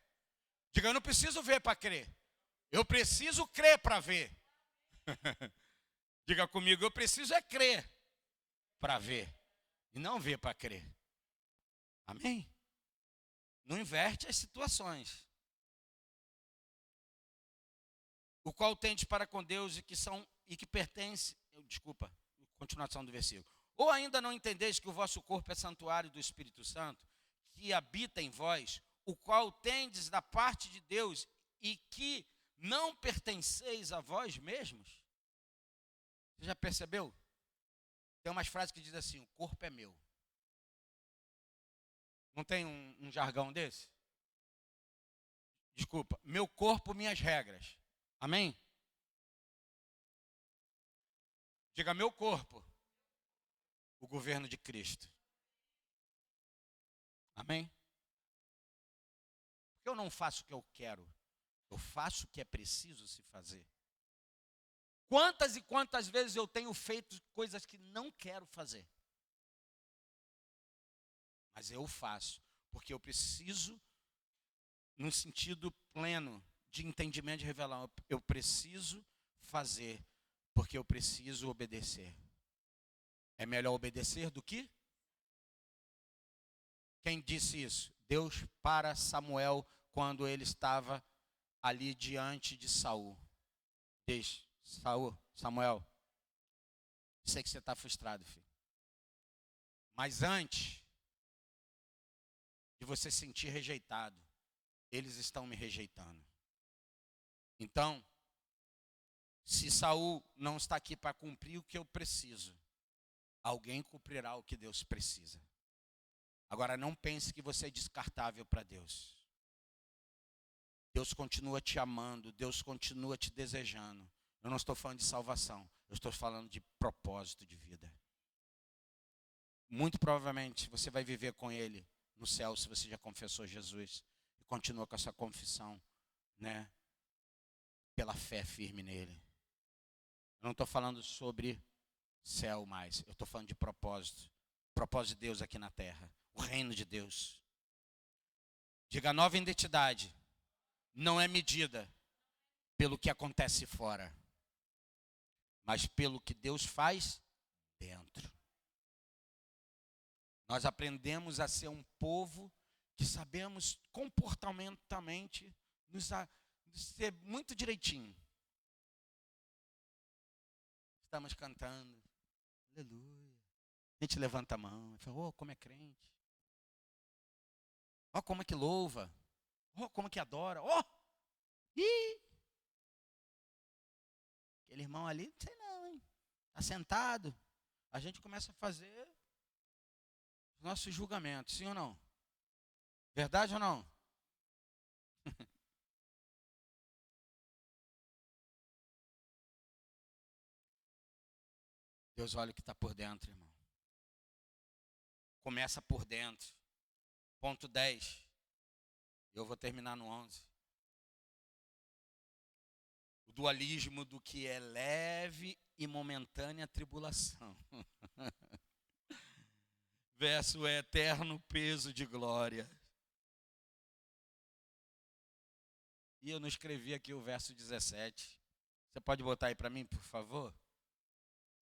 Diga, eu não preciso ver para crer. Eu preciso crer para ver. Diga comigo, eu preciso é crer para ver. E não ver para crer. Amém? Não inverte as situações. O qual tendes para com Deus e que pertence, continuação do versículo. Ou ainda não entendeis que o vosso corpo é santuário do Espírito Santo, que habita em vós, o qual tendes da parte de Deus e que não pertenceis a vós mesmos? Você já percebeu? Tem umas frases que dizem assim, o corpo é meu. Não tem um jargão desse? Desculpa, meu corpo, minhas regras. Amém? Diga, meu corpo, o governo de Cristo. Amém? Porque eu não faço o que eu quero, eu faço o que é preciso se fazer. Quantas e quantas vezes eu tenho feito coisas que não quero fazer? Mas eu faço, porque eu preciso, num sentido pleno de entendimento de revelação, eu preciso fazer, porque eu preciso obedecer. É melhor obedecer do que? Quem disse isso? Deus para Samuel quando ele estava ali diante de Saul. Diz, Samuel, sei que você está frustrado, filho. Mas antes de você se sentir rejeitado, eles estão me rejeitando. Então, se Saul não está aqui para cumprir o que eu preciso, alguém cumprirá o que Deus precisa. Agora, não pense que você é descartável para Deus. Deus continua te amando, Deus continua te desejando. Eu não estou falando de salvação, eu estou falando de propósito de vida. Muito provavelmente você vai viver com Ele no céu, se você já confessou Jesus e continua com essa confissão, né? Pela fé firme nele. Eu não estou falando sobre céu mais, eu estou falando de propósito. Propósito de Deus aqui na terra, o reino de Deus. Diga, nova identidade não é medida pelo que acontece fora, mas pelo que Deus faz dentro. Nós aprendemos a ser um povo que sabemos comportamentalmente ser muito direitinho. Estamos cantando, aleluia. A gente levanta a mão e fala, oh, como é crente. Oh, como é que louva. Oh, como é que adora. Oh, ih. Aquele irmão ali, não sei não, hein. Está sentado. A gente começa a fazer os nossos julgamentos, sim ou não? Verdade ou não? Deus olha o que está por dentro, irmão. Começa por dentro. Ponto 10. Eu vou terminar no 11. O dualismo do que é leve e momentânea tribulação. Verso é eterno peso de glória. E eu não escrevi aqui o verso 17. Você pode botar aí para mim, por favor?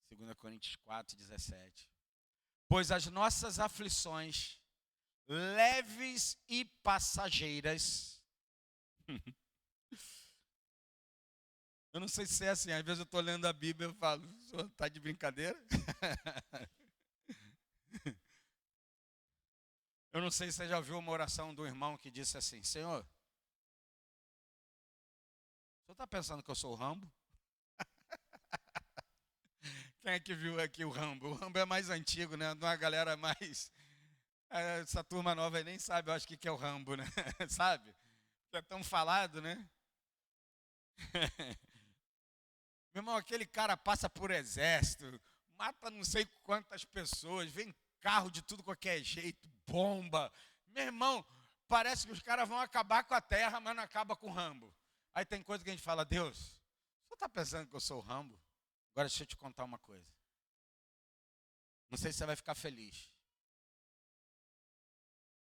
2 Coríntios 4, 17. Pois as nossas aflições, leves e passageiras. Eu não sei se é assim, às vezes eu estou lendo a Bíblia e eu falo, o senhor está de brincadeira? Eu não sei se você já ouviu uma oração do irmão que disse assim, Senhor, o senhor está pensando que eu sou o Rambo? Quem é que viu aqui o Rambo? O Rambo é mais antigo, né? Uma galera mais... Essa turma nova aí nem sabe, eu acho que é o Rambo, né? Sabe? É tão falado, né? Meu irmão, aquele cara passa por exército, mata não sei quantas pessoas, vem carro de tudo qualquer jeito, bomba. Meu irmão, parece que os caras vão acabar com a terra, mas não acaba com o Rambo. Aí tem coisa que a gente fala, Deus, você está pensando que eu sou o Rambo? Agora deixa eu te contar uma coisa. Não sei se você vai ficar feliz.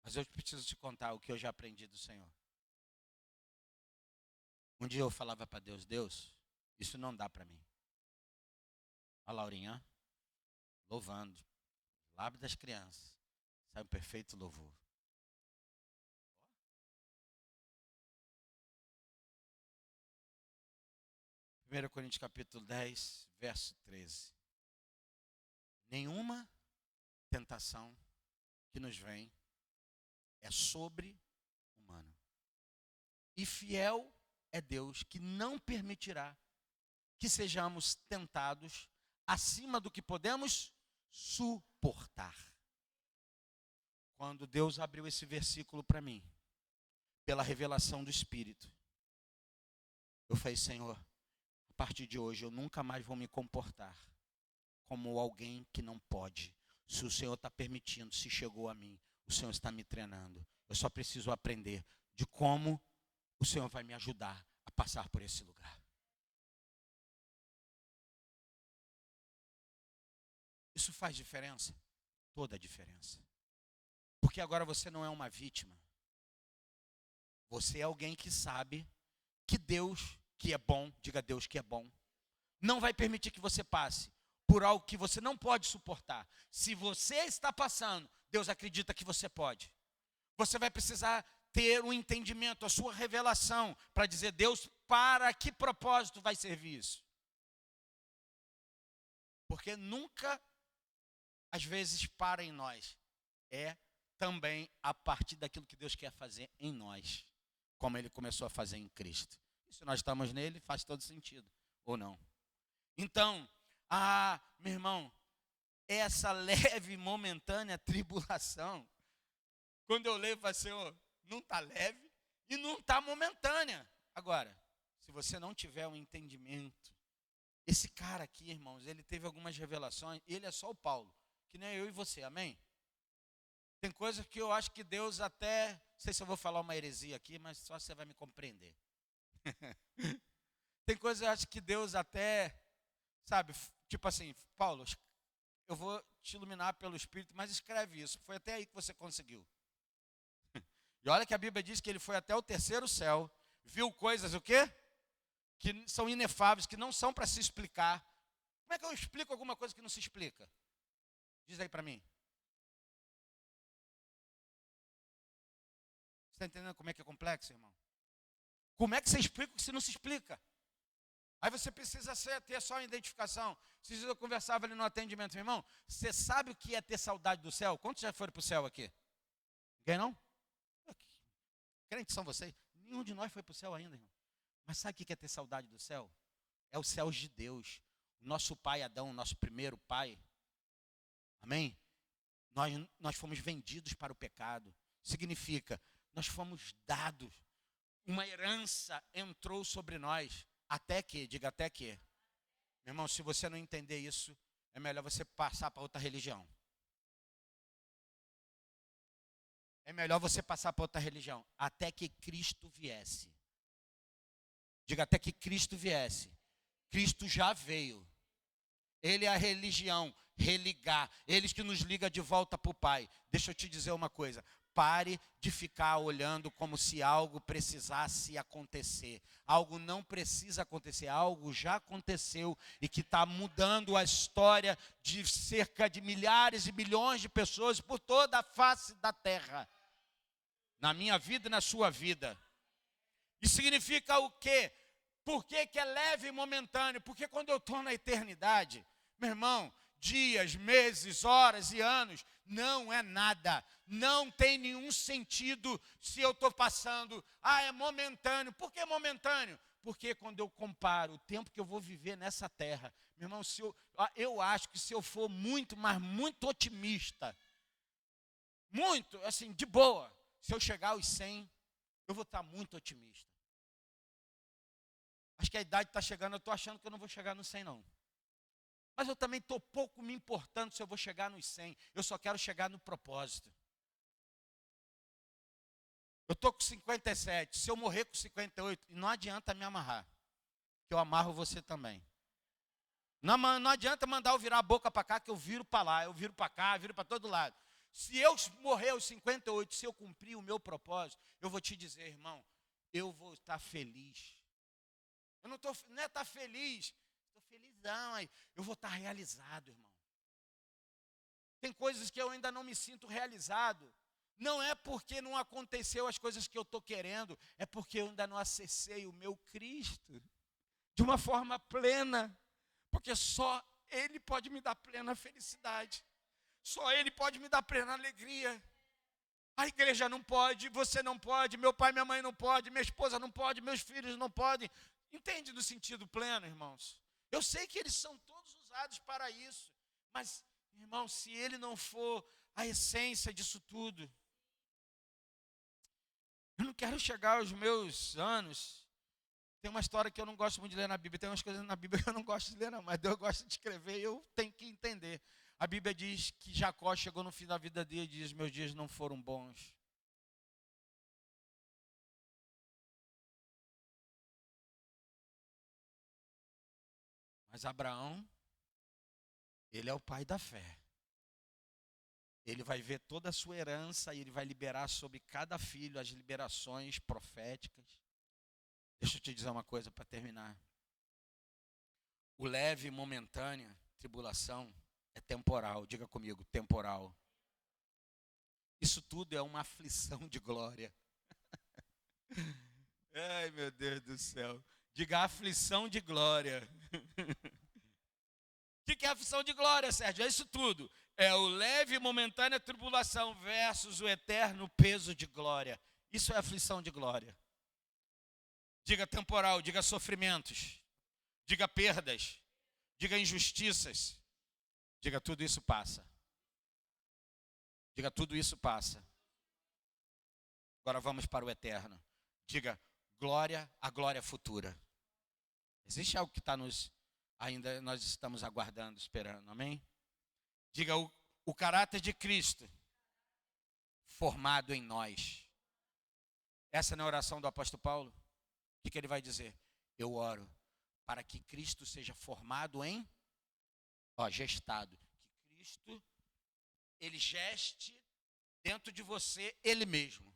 Mas eu preciso te contar o que eu já aprendi do Senhor. Um dia eu falava para Deus, Deus, isso não dá para mim. A Laurinha, louvando, lábio das crianças, sai um perfeito louvor. 1 Coríntios capítulo 10, verso 13. Nenhuma tentação que nos vem é sobre-humana. E fiel é Deus que não permitirá que sejamos tentados acima do que podemos suportar. Quando Deus abriu esse versículo para mim, pela revelação do Espírito, eu falei, Senhor, a partir de hoje eu nunca mais vou me comportar como alguém que não pode. Se o Senhor está permitindo, se chegou a mim, o Senhor está me treinando. Eu só preciso aprender de como o Senhor vai me ajudar a passar por esse lugar. Isso faz diferença? Toda a diferença. Porque agora você não é uma vítima. Você é alguém que sabe que Deus, que é bom, diga Deus que é bom, não vai permitir que você passe por algo que você não pode suportar. Se você está passando, Deus acredita que você pode. Você vai precisar ter um entendimento, a sua revelação, para dizer, Deus, para que propósito vai servir isso? Porque nunca, às vezes, para em nós. É também a partir daquilo que Deus quer fazer em nós, como Ele começou a fazer em Cristo. E se nós estamos nele, faz todo sentido, ou não? Então, meu irmão, essa leve, momentânea tribulação Quando eu leio, eu falo, Senhor, não está leve e não está momentânea. Agora, se você não tiver um entendimento, esse cara aqui, irmãos, ele teve algumas revelações, ele é só o Paulo, que nem eu e você, amém? Tem coisas que eu acho que Deus até, não sei se eu vou falar uma heresia aqui, mas só você vai me compreender. Tem coisas que eu acho que Deus até, sabe, tipo assim, Paulo, eu vou te iluminar pelo Espírito, mas escreve isso, foi até aí que você conseguiu. E olha que a Bíblia diz que ele foi até o terceiro céu, viu coisas o quê? Que são inefáveis, que não são para se explicar. Como é que eu explico alguma coisa que não se explica? Diz aí para mim. Você está entendendo como é que é complexo, irmão? Como é que você explica o que se não se explica? Aí você precisa ter só uma identificação. Esses dias eu conversava ali no atendimento, meu irmão, você sabe o que é ter saudade do céu? Quantos já foram para o céu aqui? Ninguém não? Crentes são vocês? Nenhum de nós foi para o céu ainda, irmão. Mas sabe o que é ter saudade do céu? É os céus de Deus. O nosso pai Adão, nosso primeiro pai. Amém? Nós fomos vendidos para o pecado. Significa, nós fomos dados. Uma herança entrou sobre nós. Até que, diga até que. Meu irmão, se você não entender isso, é melhor você passar para outra religião. É melhor você passar para outra religião. Até que Cristo viesse. Diga até que Cristo viesse. Cristo já veio. Ele é a religião, religar. Eles que nos liga de volta para o Pai. Deixa eu te dizer uma coisa. Pare de ficar olhando como se algo precisasse acontecer. Algo não precisa acontecer, algo já aconteceu e que está mudando a história de cerca de milhares e milhões de pessoas por toda a face da terra. Na minha vida e na sua vida. Isso significa o quê? Por que é leve e momentâneo? Porque quando eu estou na eternidade, meu irmão, dias, meses, horas e anos, não é nada. Não tem nenhum sentido se eu estou passando. É momentâneo. Por que momentâneo? Porque quando eu comparo o tempo que eu vou viver nessa terra, meu irmão, eu acho que se eu for muito, mas muito otimista, muito, assim, de boa, se eu chegar aos 100, eu vou estar muito otimista. Acho que a idade está chegando, eu estou achando que eu não vou chegar no 100 não. Mas eu também estou pouco me importando se eu vou chegar nos 100. Eu só quero chegar no propósito. Eu estou com 57. Se eu morrer com 58, não adianta me amarrar. Que eu amarro você também. Não adianta mandar eu virar a boca para cá, que eu viro para lá. Eu viro para cá, eu viro para todo lado. Se eu morrer aos 58, se eu cumprir o meu propósito, eu vou te dizer, irmão, eu vou estar feliz. Eu não é estar feliz. Estou felizão aí. Eu vou estar realizado, irmão. Tem coisas que eu ainda não me sinto realizado. Não é porque não aconteceu as coisas que eu estou querendo. É porque eu ainda não acessei o meu Cristo. De uma forma plena. Porque só Ele pode me dar plena felicidade. Só Ele pode me dar plena alegria. A igreja não pode, você não pode, meu pai e minha mãe não pode, minha esposa não pode, meus filhos não podem. Entende no sentido pleno, irmãos? Eu sei que eles são todos usados para isso. Mas, irmão, se ele não for a essência disso tudo, eu não quero chegar aos meus anos. Tem uma história que eu não gosto muito de ler na Bíblia. Tem umas coisas na Bíblia que eu não gosto de ler, não. Mas Deus gosta de escrever e eu tenho que entender. A Bíblia diz que Jacó chegou no fim da vida dele e diz: meus dias não foram bons. Mas Abraão, ele é o pai da fé. Ele vai ver toda a sua herança e ele vai liberar sobre cada filho as liberações proféticas. Deixa eu te dizer uma coisa para terminar. O leve e momentânea tribulação é temporal. Diga comigo, temporal. Isso tudo é uma aflição de glória. Ai, meu Deus do céu. Diga aflição de glória. O que é aflição de glória, Sérgio? É isso tudo. É o leve e momentânea tribulação versus o eterno peso de glória. Isso é aflição de glória. Diga temporal, diga sofrimentos, diga perdas, diga injustiças. Diga tudo isso passa. Diga tudo isso passa. Agora vamos para o eterno. Diga, glória, a glória futura. Existe algo que ainda nós estamos aguardando, esperando, amém? Diga, o caráter de Cristo formado em nós. Essa não é a oração do apóstolo Paulo? O que ele vai dizer? Eu oro para que Cristo seja formado gestado. Que Cristo, ele geste dentro de você ele mesmo.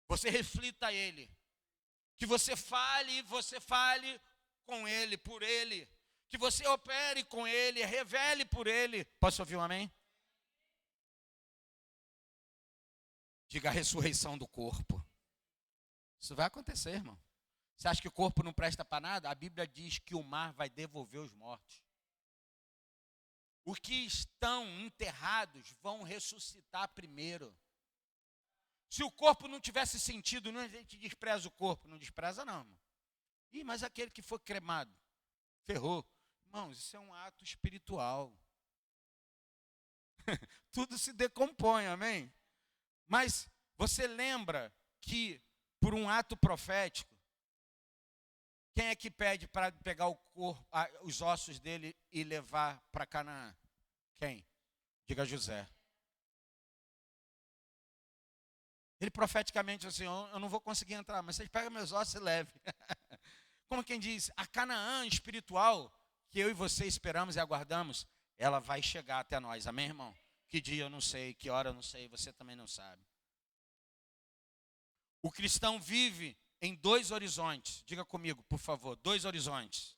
Você reflita ele. Que você fale com ele, por ele. Que você opere com ele, revele por ele. Posso ouvir um amém? Diga a ressurreição do corpo. Isso vai acontecer, irmão. Você acha que o corpo não presta para nada? A Bíblia diz que o mar vai devolver os mortos. Os que estão enterrados vão ressuscitar primeiro. Se o corpo não tivesse sentido, não, a gente despreza o corpo. Não despreza não, irmão. Mas aquele que foi cremado, ferrou. Irmãos, isso é um ato espiritual. Tudo se decompõe, amém? Mas você lembra que, por um ato profético, quem é que pede para pegar o corpo, os ossos dele e levar para Canaã? Quem? Diga José. Ele profeticamente disse assim, eu não vou conseguir entrar, mas vocês pegam meus ossos e levem. Como quem diz, a Canaã espiritual, que eu e você esperamos e aguardamos, ela vai chegar até nós, amém, irmão? Que dia eu não sei, que hora eu não sei, você também não sabe. O cristão vive em 2 horizontes. Diga comigo, por favor, 2 horizontes.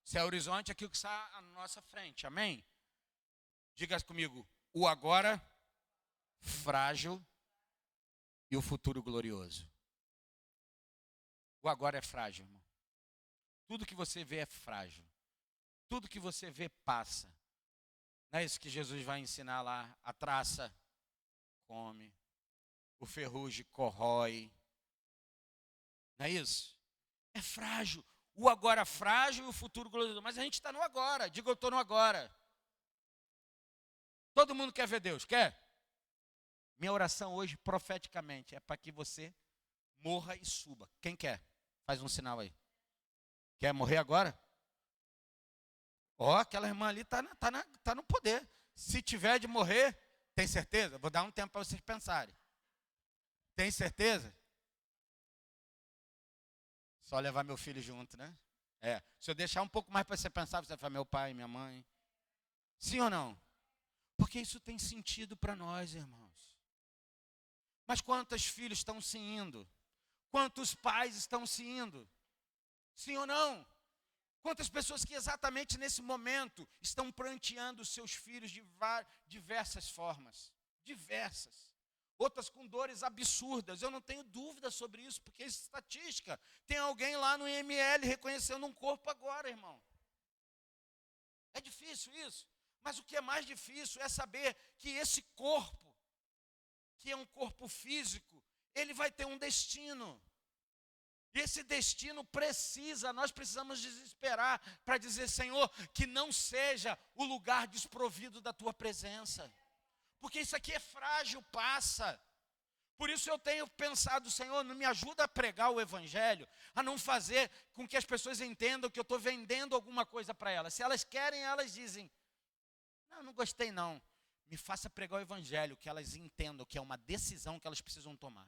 Se é horizonte, é aquilo que está à nossa frente, amém? Diga comigo, o agora frágil e o futuro glorioso. O agora é frágil, irmão. Tudo que você vê é frágil. Tudo que você vê passa. Não é isso que Jesus vai ensinar lá? A traça come, o ferrugem corrói. Não é isso? É frágil. O agora frágil e o futuro glorioso. Mas a gente está no agora. Diga, eu estou no agora. Todo mundo quer ver Deus, quer? Minha oração hoje, profeticamente, é para que você morra e suba. Quem quer? Faz um sinal aí. Quer morrer agora? Aquela irmã ali tá no poder. Se tiver de morrer, tem certeza? Vou dar um tempo para vocês pensarem. Tem certeza? Só levar meu filho junto, né? Se eu deixar um pouco mais para você pensar, você vai falar, meu pai, minha mãe. Sim ou não? Porque isso tem sentido para nós, irmãos. Mas quantos filhos estão se indo? Quantos pais estão se indo? Sim ou não? Quantas pessoas que exatamente nesse momento estão pranteando seus filhos de diversas formas? Diversas. Outras com dores absurdas. Eu não tenho dúvida sobre isso, porque isso é estatística. Tem alguém lá no IML reconhecendo um corpo agora, irmão. É difícil isso. Mas o que é mais difícil é saber que esse corpo, que é um corpo físico, ele vai ter um destino. E esse destino nós precisamos desesperar para dizer, Senhor, que não seja o lugar desprovido da Tua presença. Porque isso aqui é frágil, passa. Por isso eu tenho pensado, Senhor, não me ajuda a pregar o Evangelho, a não fazer com que as pessoas entendam que eu estou vendendo alguma coisa para elas. Se elas querem, elas dizem, não gostei não. Me faça pregar o Evangelho, que elas entendam que é uma decisão que elas precisam tomar.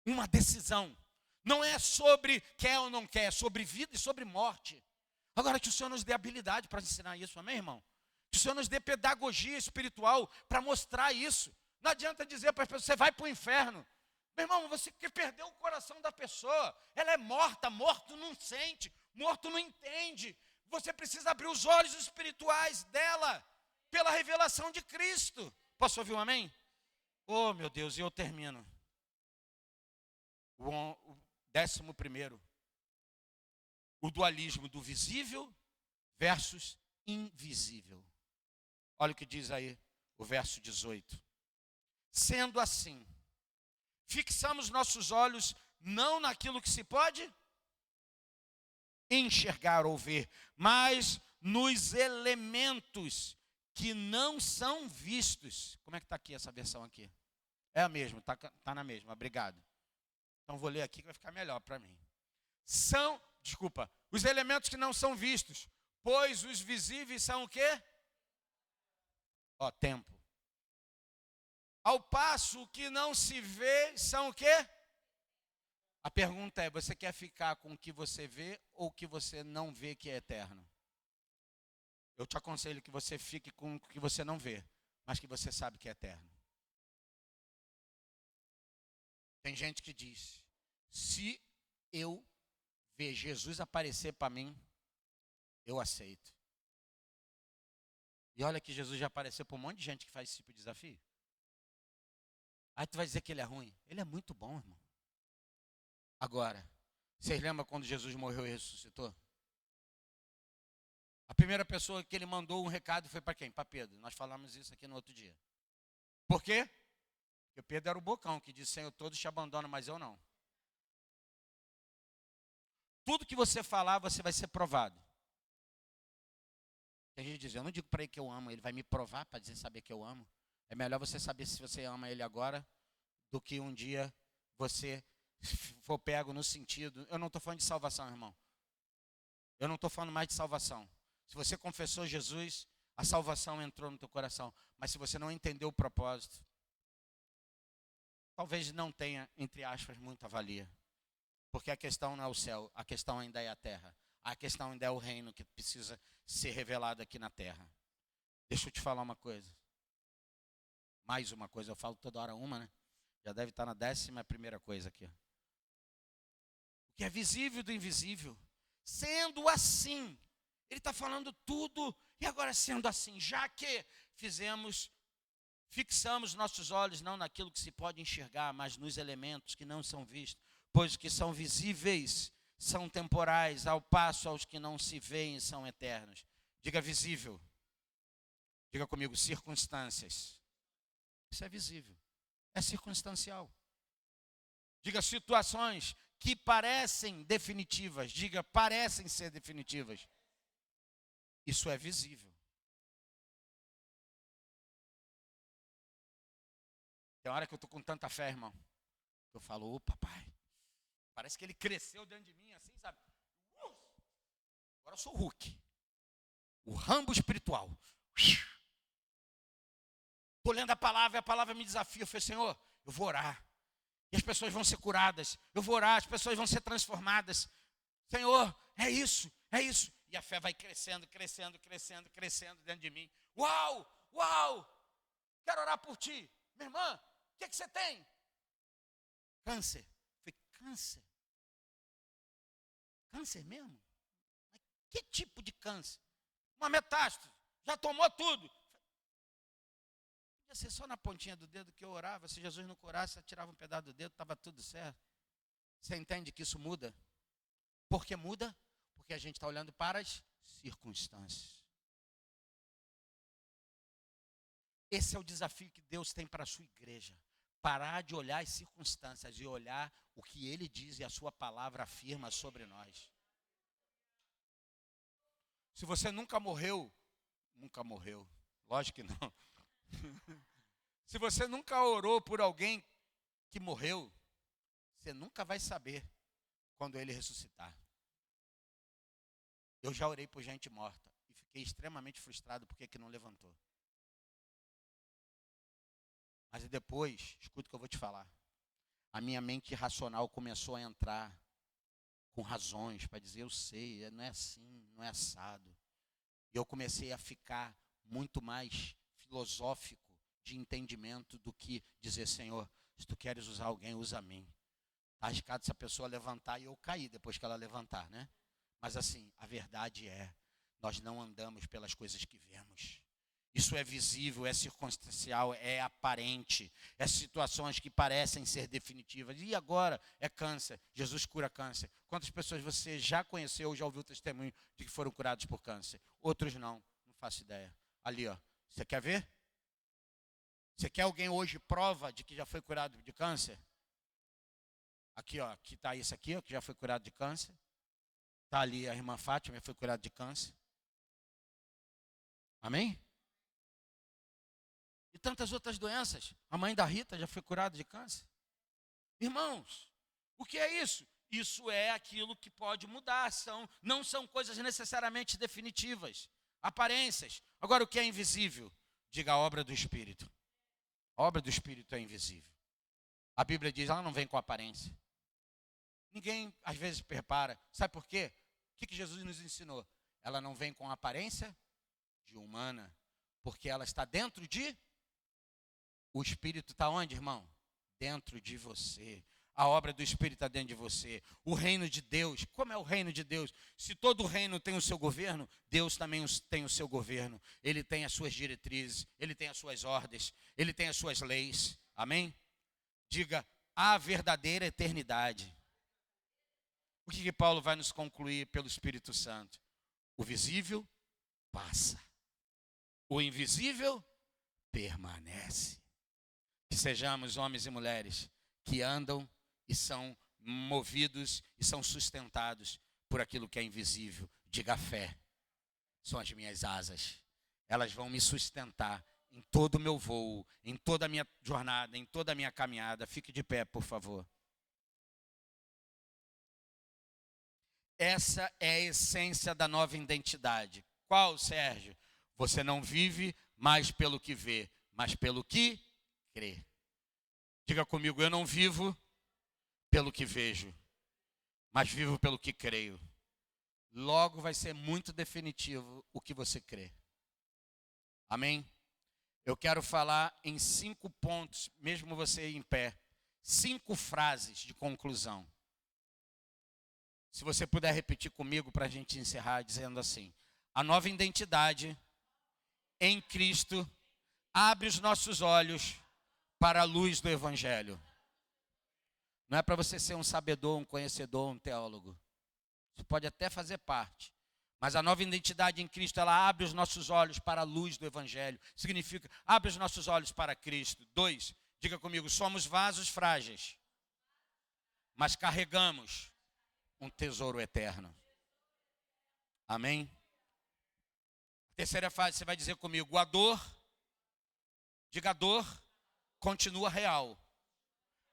Uma decisão. Não é sobre quer ou não quer, é sobre vida e sobre morte. Agora que o Senhor nos dê habilidade para ensinar isso, amém, irmão? Que o Senhor nos dê pedagogia espiritual para mostrar isso. Não adianta dizer para as pessoas, você vai para o inferno. Meu irmão, você quer perder o coração da pessoa. Ela é morta, morto não sente, morto não entende. Você precisa abrir os olhos espirituais dela, pela revelação de Cristo. Posso ouvir um amém? Oh, meu Deus, e eu termino. O 11º, o dualismo do visível versus invisível. Olha o que diz aí o verso 18. Sendo assim, fixamos nossos olhos não naquilo que se pode enxergar ou ver, mas nos elementos que não são vistos. Como é que está aqui essa versão aqui? É a mesma, tá na mesma, obrigado. Então vou ler aqui que vai ficar melhor para mim. Os elementos que não são vistos, pois os visíveis são o quê? Tempo. Ao passo que não se vê são o quê? A pergunta é, você quer ficar com o que você vê ou o que você não vê que é eterno? Eu te aconselho que você fique com o que você não vê, mas que você sabe que é eterno. Tem gente que diz, se eu ver Jesus aparecer para mim, eu aceito. E olha que Jesus já apareceu para um monte de gente que faz esse tipo de desafio. Aí tu vai dizer que ele é ruim. Ele é muito bom, irmão. Agora, vocês lembram quando Jesus morreu e ressuscitou? A primeira pessoa que ele mandou um recado foi para quem? Para Pedro. Nós falamos isso aqui no outro dia. Por quê? Porque Pedro era o bocão que disse, Senhor, todos te abandonam, mas eu não. Tudo que você falar, você vai ser provado. Tem gente dizendo, eu não digo para ele que eu amo, ele vai me provar para saber que eu amo. É melhor você saber se você ama ele agora, do que um dia você for pego no sentido. Eu não estou falando de salvação, irmão. Eu não estou falando mais de salvação. Se você confessou Jesus, a salvação entrou no teu coração. Mas se você não entendeu o propósito, talvez não tenha, entre aspas, muita valia. Porque a questão não é o céu, a questão ainda é a terra. A questão ainda é o reino que precisa ser revelado aqui na terra. Deixa eu te falar uma coisa. Mais uma coisa, eu falo toda hora uma, né? Já deve estar na 11ª coisa aqui. O que é visível do invisível. Sendo assim, ele está falando tudo, e agora sendo assim, já que fixamos nossos olhos não naquilo que se pode enxergar, mas nos elementos que não são vistos, pois os que são visíveis são temporais, ao passo aos que não se veem são eternos. Diga visível. Diga comigo, circunstâncias. Isso é visível. É circunstancial. Diga situações que parecem definitivas. Diga, parecem ser definitivas. Isso é visível. Tem hora que eu estou com tanta fé, irmão. Eu falo, ô papai, parece que ele cresceu dentro de mim, assim, sabe? Agora eu sou o Hulk. O Rambo espiritual. Estou lendo a palavra me desafia. Eu falei, Senhor, eu vou orar. E as pessoas vão ser curadas. Eu vou orar, as pessoas vão ser transformadas. Senhor, é isso, é isso. E a fé vai crescendo, crescendo, crescendo, crescendo dentro de mim. Uau, uau, quero orar por ti. Minha irmã, o que você tem? Câncer. Eu falei, câncer? Câncer mesmo? Mas que tipo de câncer? Uma metástase. Já tomou tudo. Podia ser só na pontinha do dedo que eu orava. Se Jesus não curasse, eu tirava um pedaço do dedo, estava tudo certo. Você entende que isso muda? Por que muda? Porque a gente está olhando para as circunstâncias. Esse é o desafio que Deus tem para a sua igreja. Parar de olhar as circunstâncias e olhar o que Ele diz e a sua palavra afirma sobre nós. Se você nunca morreu, lógico que não. Se você nunca orou por alguém que morreu, você nunca vai saber quando ele ressuscitar. Eu já orei por gente morta e fiquei extremamente frustrado porque que não levantou. Mas depois, escuta o que eu vou te falar. A minha mente racional começou a entrar com razões para dizer, eu sei, não é assim, não é assado. E eu comecei a ficar muito mais filosófico de entendimento do que dizer, Senhor, se tu queres usar alguém, usa a mim. Está arriscado se a pessoa levantar e eu cair depois que ela levantar, né? Mas assim, a verdade é, nós não andamos pelas coisas que vemos. Isso é visível, é circunstancial, é aparente, é situações que parecem ser definitivas. E agora é câncer, Jesus cura câncer. Quantas pessoas você já conheceu ou já ouviu testemunho de que foram curados por câncer? Outros não faço ideia. Ali, ó, você quer ver? Você quer alguém hoje prova de que já foi curado de câncer? Aqui, ó, aqui está isso aqui, ó, que já foi curado de câncer. Está ali a irmã Fátima, foi curada de câncer. Amém? E tantas outras doenças. A mãe da Rita já foi curada de câncer. Irmãos, o que é isso? Isso é aquilo que pode mudar. Não são coisas necessariamente definitivas. Aparências. Agora, o que é invisível? Diga a obra do Espírito. A obra do Espírito é invisível. A Bíblia diz, ela não vem com aparência. Ninguém, às vezes, prepara. Sabe por quê? O que Jesus nos ensinou? Ela não vem com aparência de humana, porque ela está dentro de... O Espírito está onde, irmão? Dentro de você. A obra do Espírito está dentro de você. O reino de Deus. Como é o reino de Deus? Se todo reino tem o seu governo, Deus também tem o seu governo. Ele tem as suas diretrizes, ele tem as suas ordens, ele tem as suas leis. Amém? Diga, a verdadeira eternidade. O que Paulo vai nos concluir pelo Espírito Santo? O visível passa. O invisível permanece. Que sejamos homens e mulheres que andam e são movidos e são sustentados por aquilo que é invisível. Diga fé. São as minhas asas. Elas vão me sustentar em todo o meu voo, em toda a minha jornada, em toda a minha caminhada. Fique de pé, por favor. Essa é a essência da nova identidade. Qual, Sérgio? Você não vive mais pelo que vê, mas pelo que crê. Diga comigo, eu não vivo pelo que vejo, mas vivo pelo que creio. Logo vai ser muito definitivo o que você crê. Amém? Eu quero falar em 5 pontos, mesmo você em pé, 5 frases de conclusão. Se você puder repetir comigo para a gente encerrar dizendo assim: a nova identidade em Cristo abre os nossos olhos para a luz do Evangelho. Não é para você ser um sabedor, um conhecedor, um teólogo. Isso pode até fazer parte. Mas a nova identidade em Cristo, ela abre os nossos olhos para a luz do Evangelho. Significa, abre os nossos olhos para Cristo. 2, diga comigo, somos vasos frágeis, mas carregamos um tesouro eterno. Amém? Terceira fase, você vai dizer comigo, a dor, diga a dor, continua real,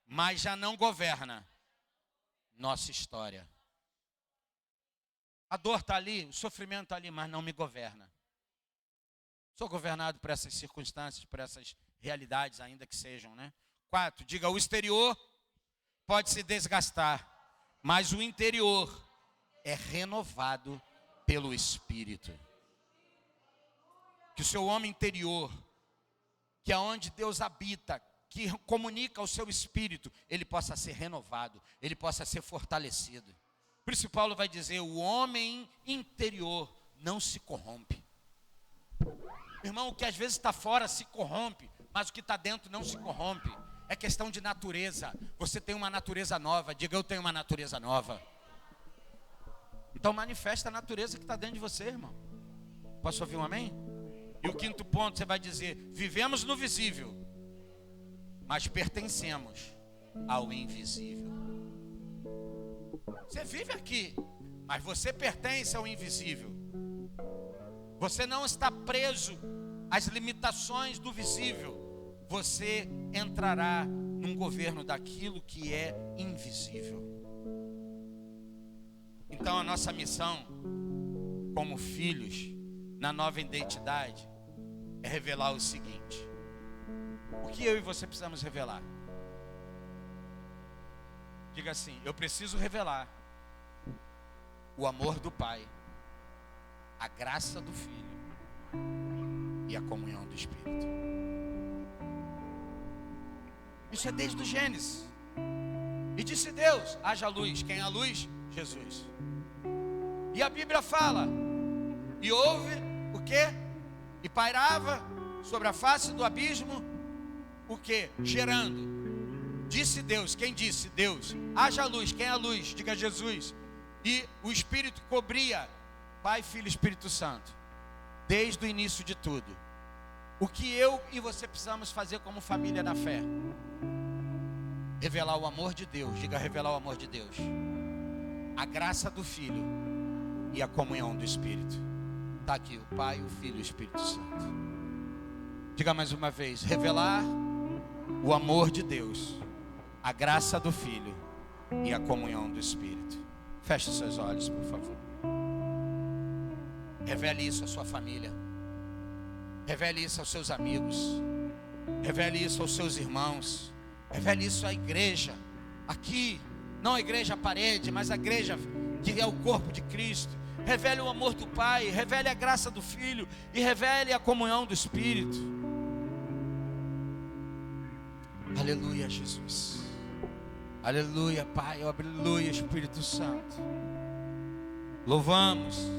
mas já não governa nossa história. A dor está ali, o sofrimento está ali, mas não me governa. Sou governado por essas circunstâncias, por essas realidades, ainda que sejam, né? 4, diga, o exterior pode se desgastar, mas o interior é renovado pelo Espírito. Que o seu homem interior, que é onde Deus habita, que comunica o seu espírito, ele possa ser renovado, ele possa ser fortalecido. Por isso Paulo vai dizer, o homem interior não se corrompe. Irmão, o que às vezes está fora se corrompe, mas o que está dentro não se corrompe. É questão de natureza. Você tem uma natureza nova, diga eu tenho uma natureza nova. Então manifesta a natureza que está dentro de você, irmão. Posso ouvir um amém? E o 5º ponto, você vai dizer, vivemos no visível, mas pertencemos ao invisível. Você vive aqui, mas você pertence ao invisível. Você não está preso às limitações do visível. Você entrará num governo daquilo que é invisível. Então a nossa missão, como filhos, na nova identidade, é revelar o seguinte. O que eu e você precisamos revelar? Diga assim, eu preciso revelar o amor do Pai, a graça do Filho e a comunhão do Espírito. Isso é desde o Gênesis. E disse Deus, haja luz. Quem é a luz? Jesus. E a Bíblia fala, e houve o quê? E pairava sobre a face do abismo, o quê? Gerando. Disse Deus, quem disse? Deus. Haja luz, quem é a luz? Diga Jesus. E o Espírito cobria Pai, Filho e Espírito Santo. Desde o início de tudo. O que eu e você precisamos fazer como família na fé? Revelar o amor de Deus. Diga revelar o amor de Deus. A graça do Filho e a comunhão do Espírito. Está aqui o Pai, o Filho e o Espírito Santo. Diga mais uma vez: revelar o amor de Deus, a graça do Filho e a comunhão do Espírito. Feche seus olhos, por favor. Revele isso à sua família. Revele isso aos seus amigos. Revele isso aos seus irmãos. Revele isso à igreja. Aqui, não a igreja à parede, mas a igreja que é o corpo de Cristo. Revele o amor do Pai, revele a graça do Filho e revele a comunhão do Espírito. Aleluia, Jesus. Aleluia, Pai. Aleluia, Espírito Santo. Louvamos.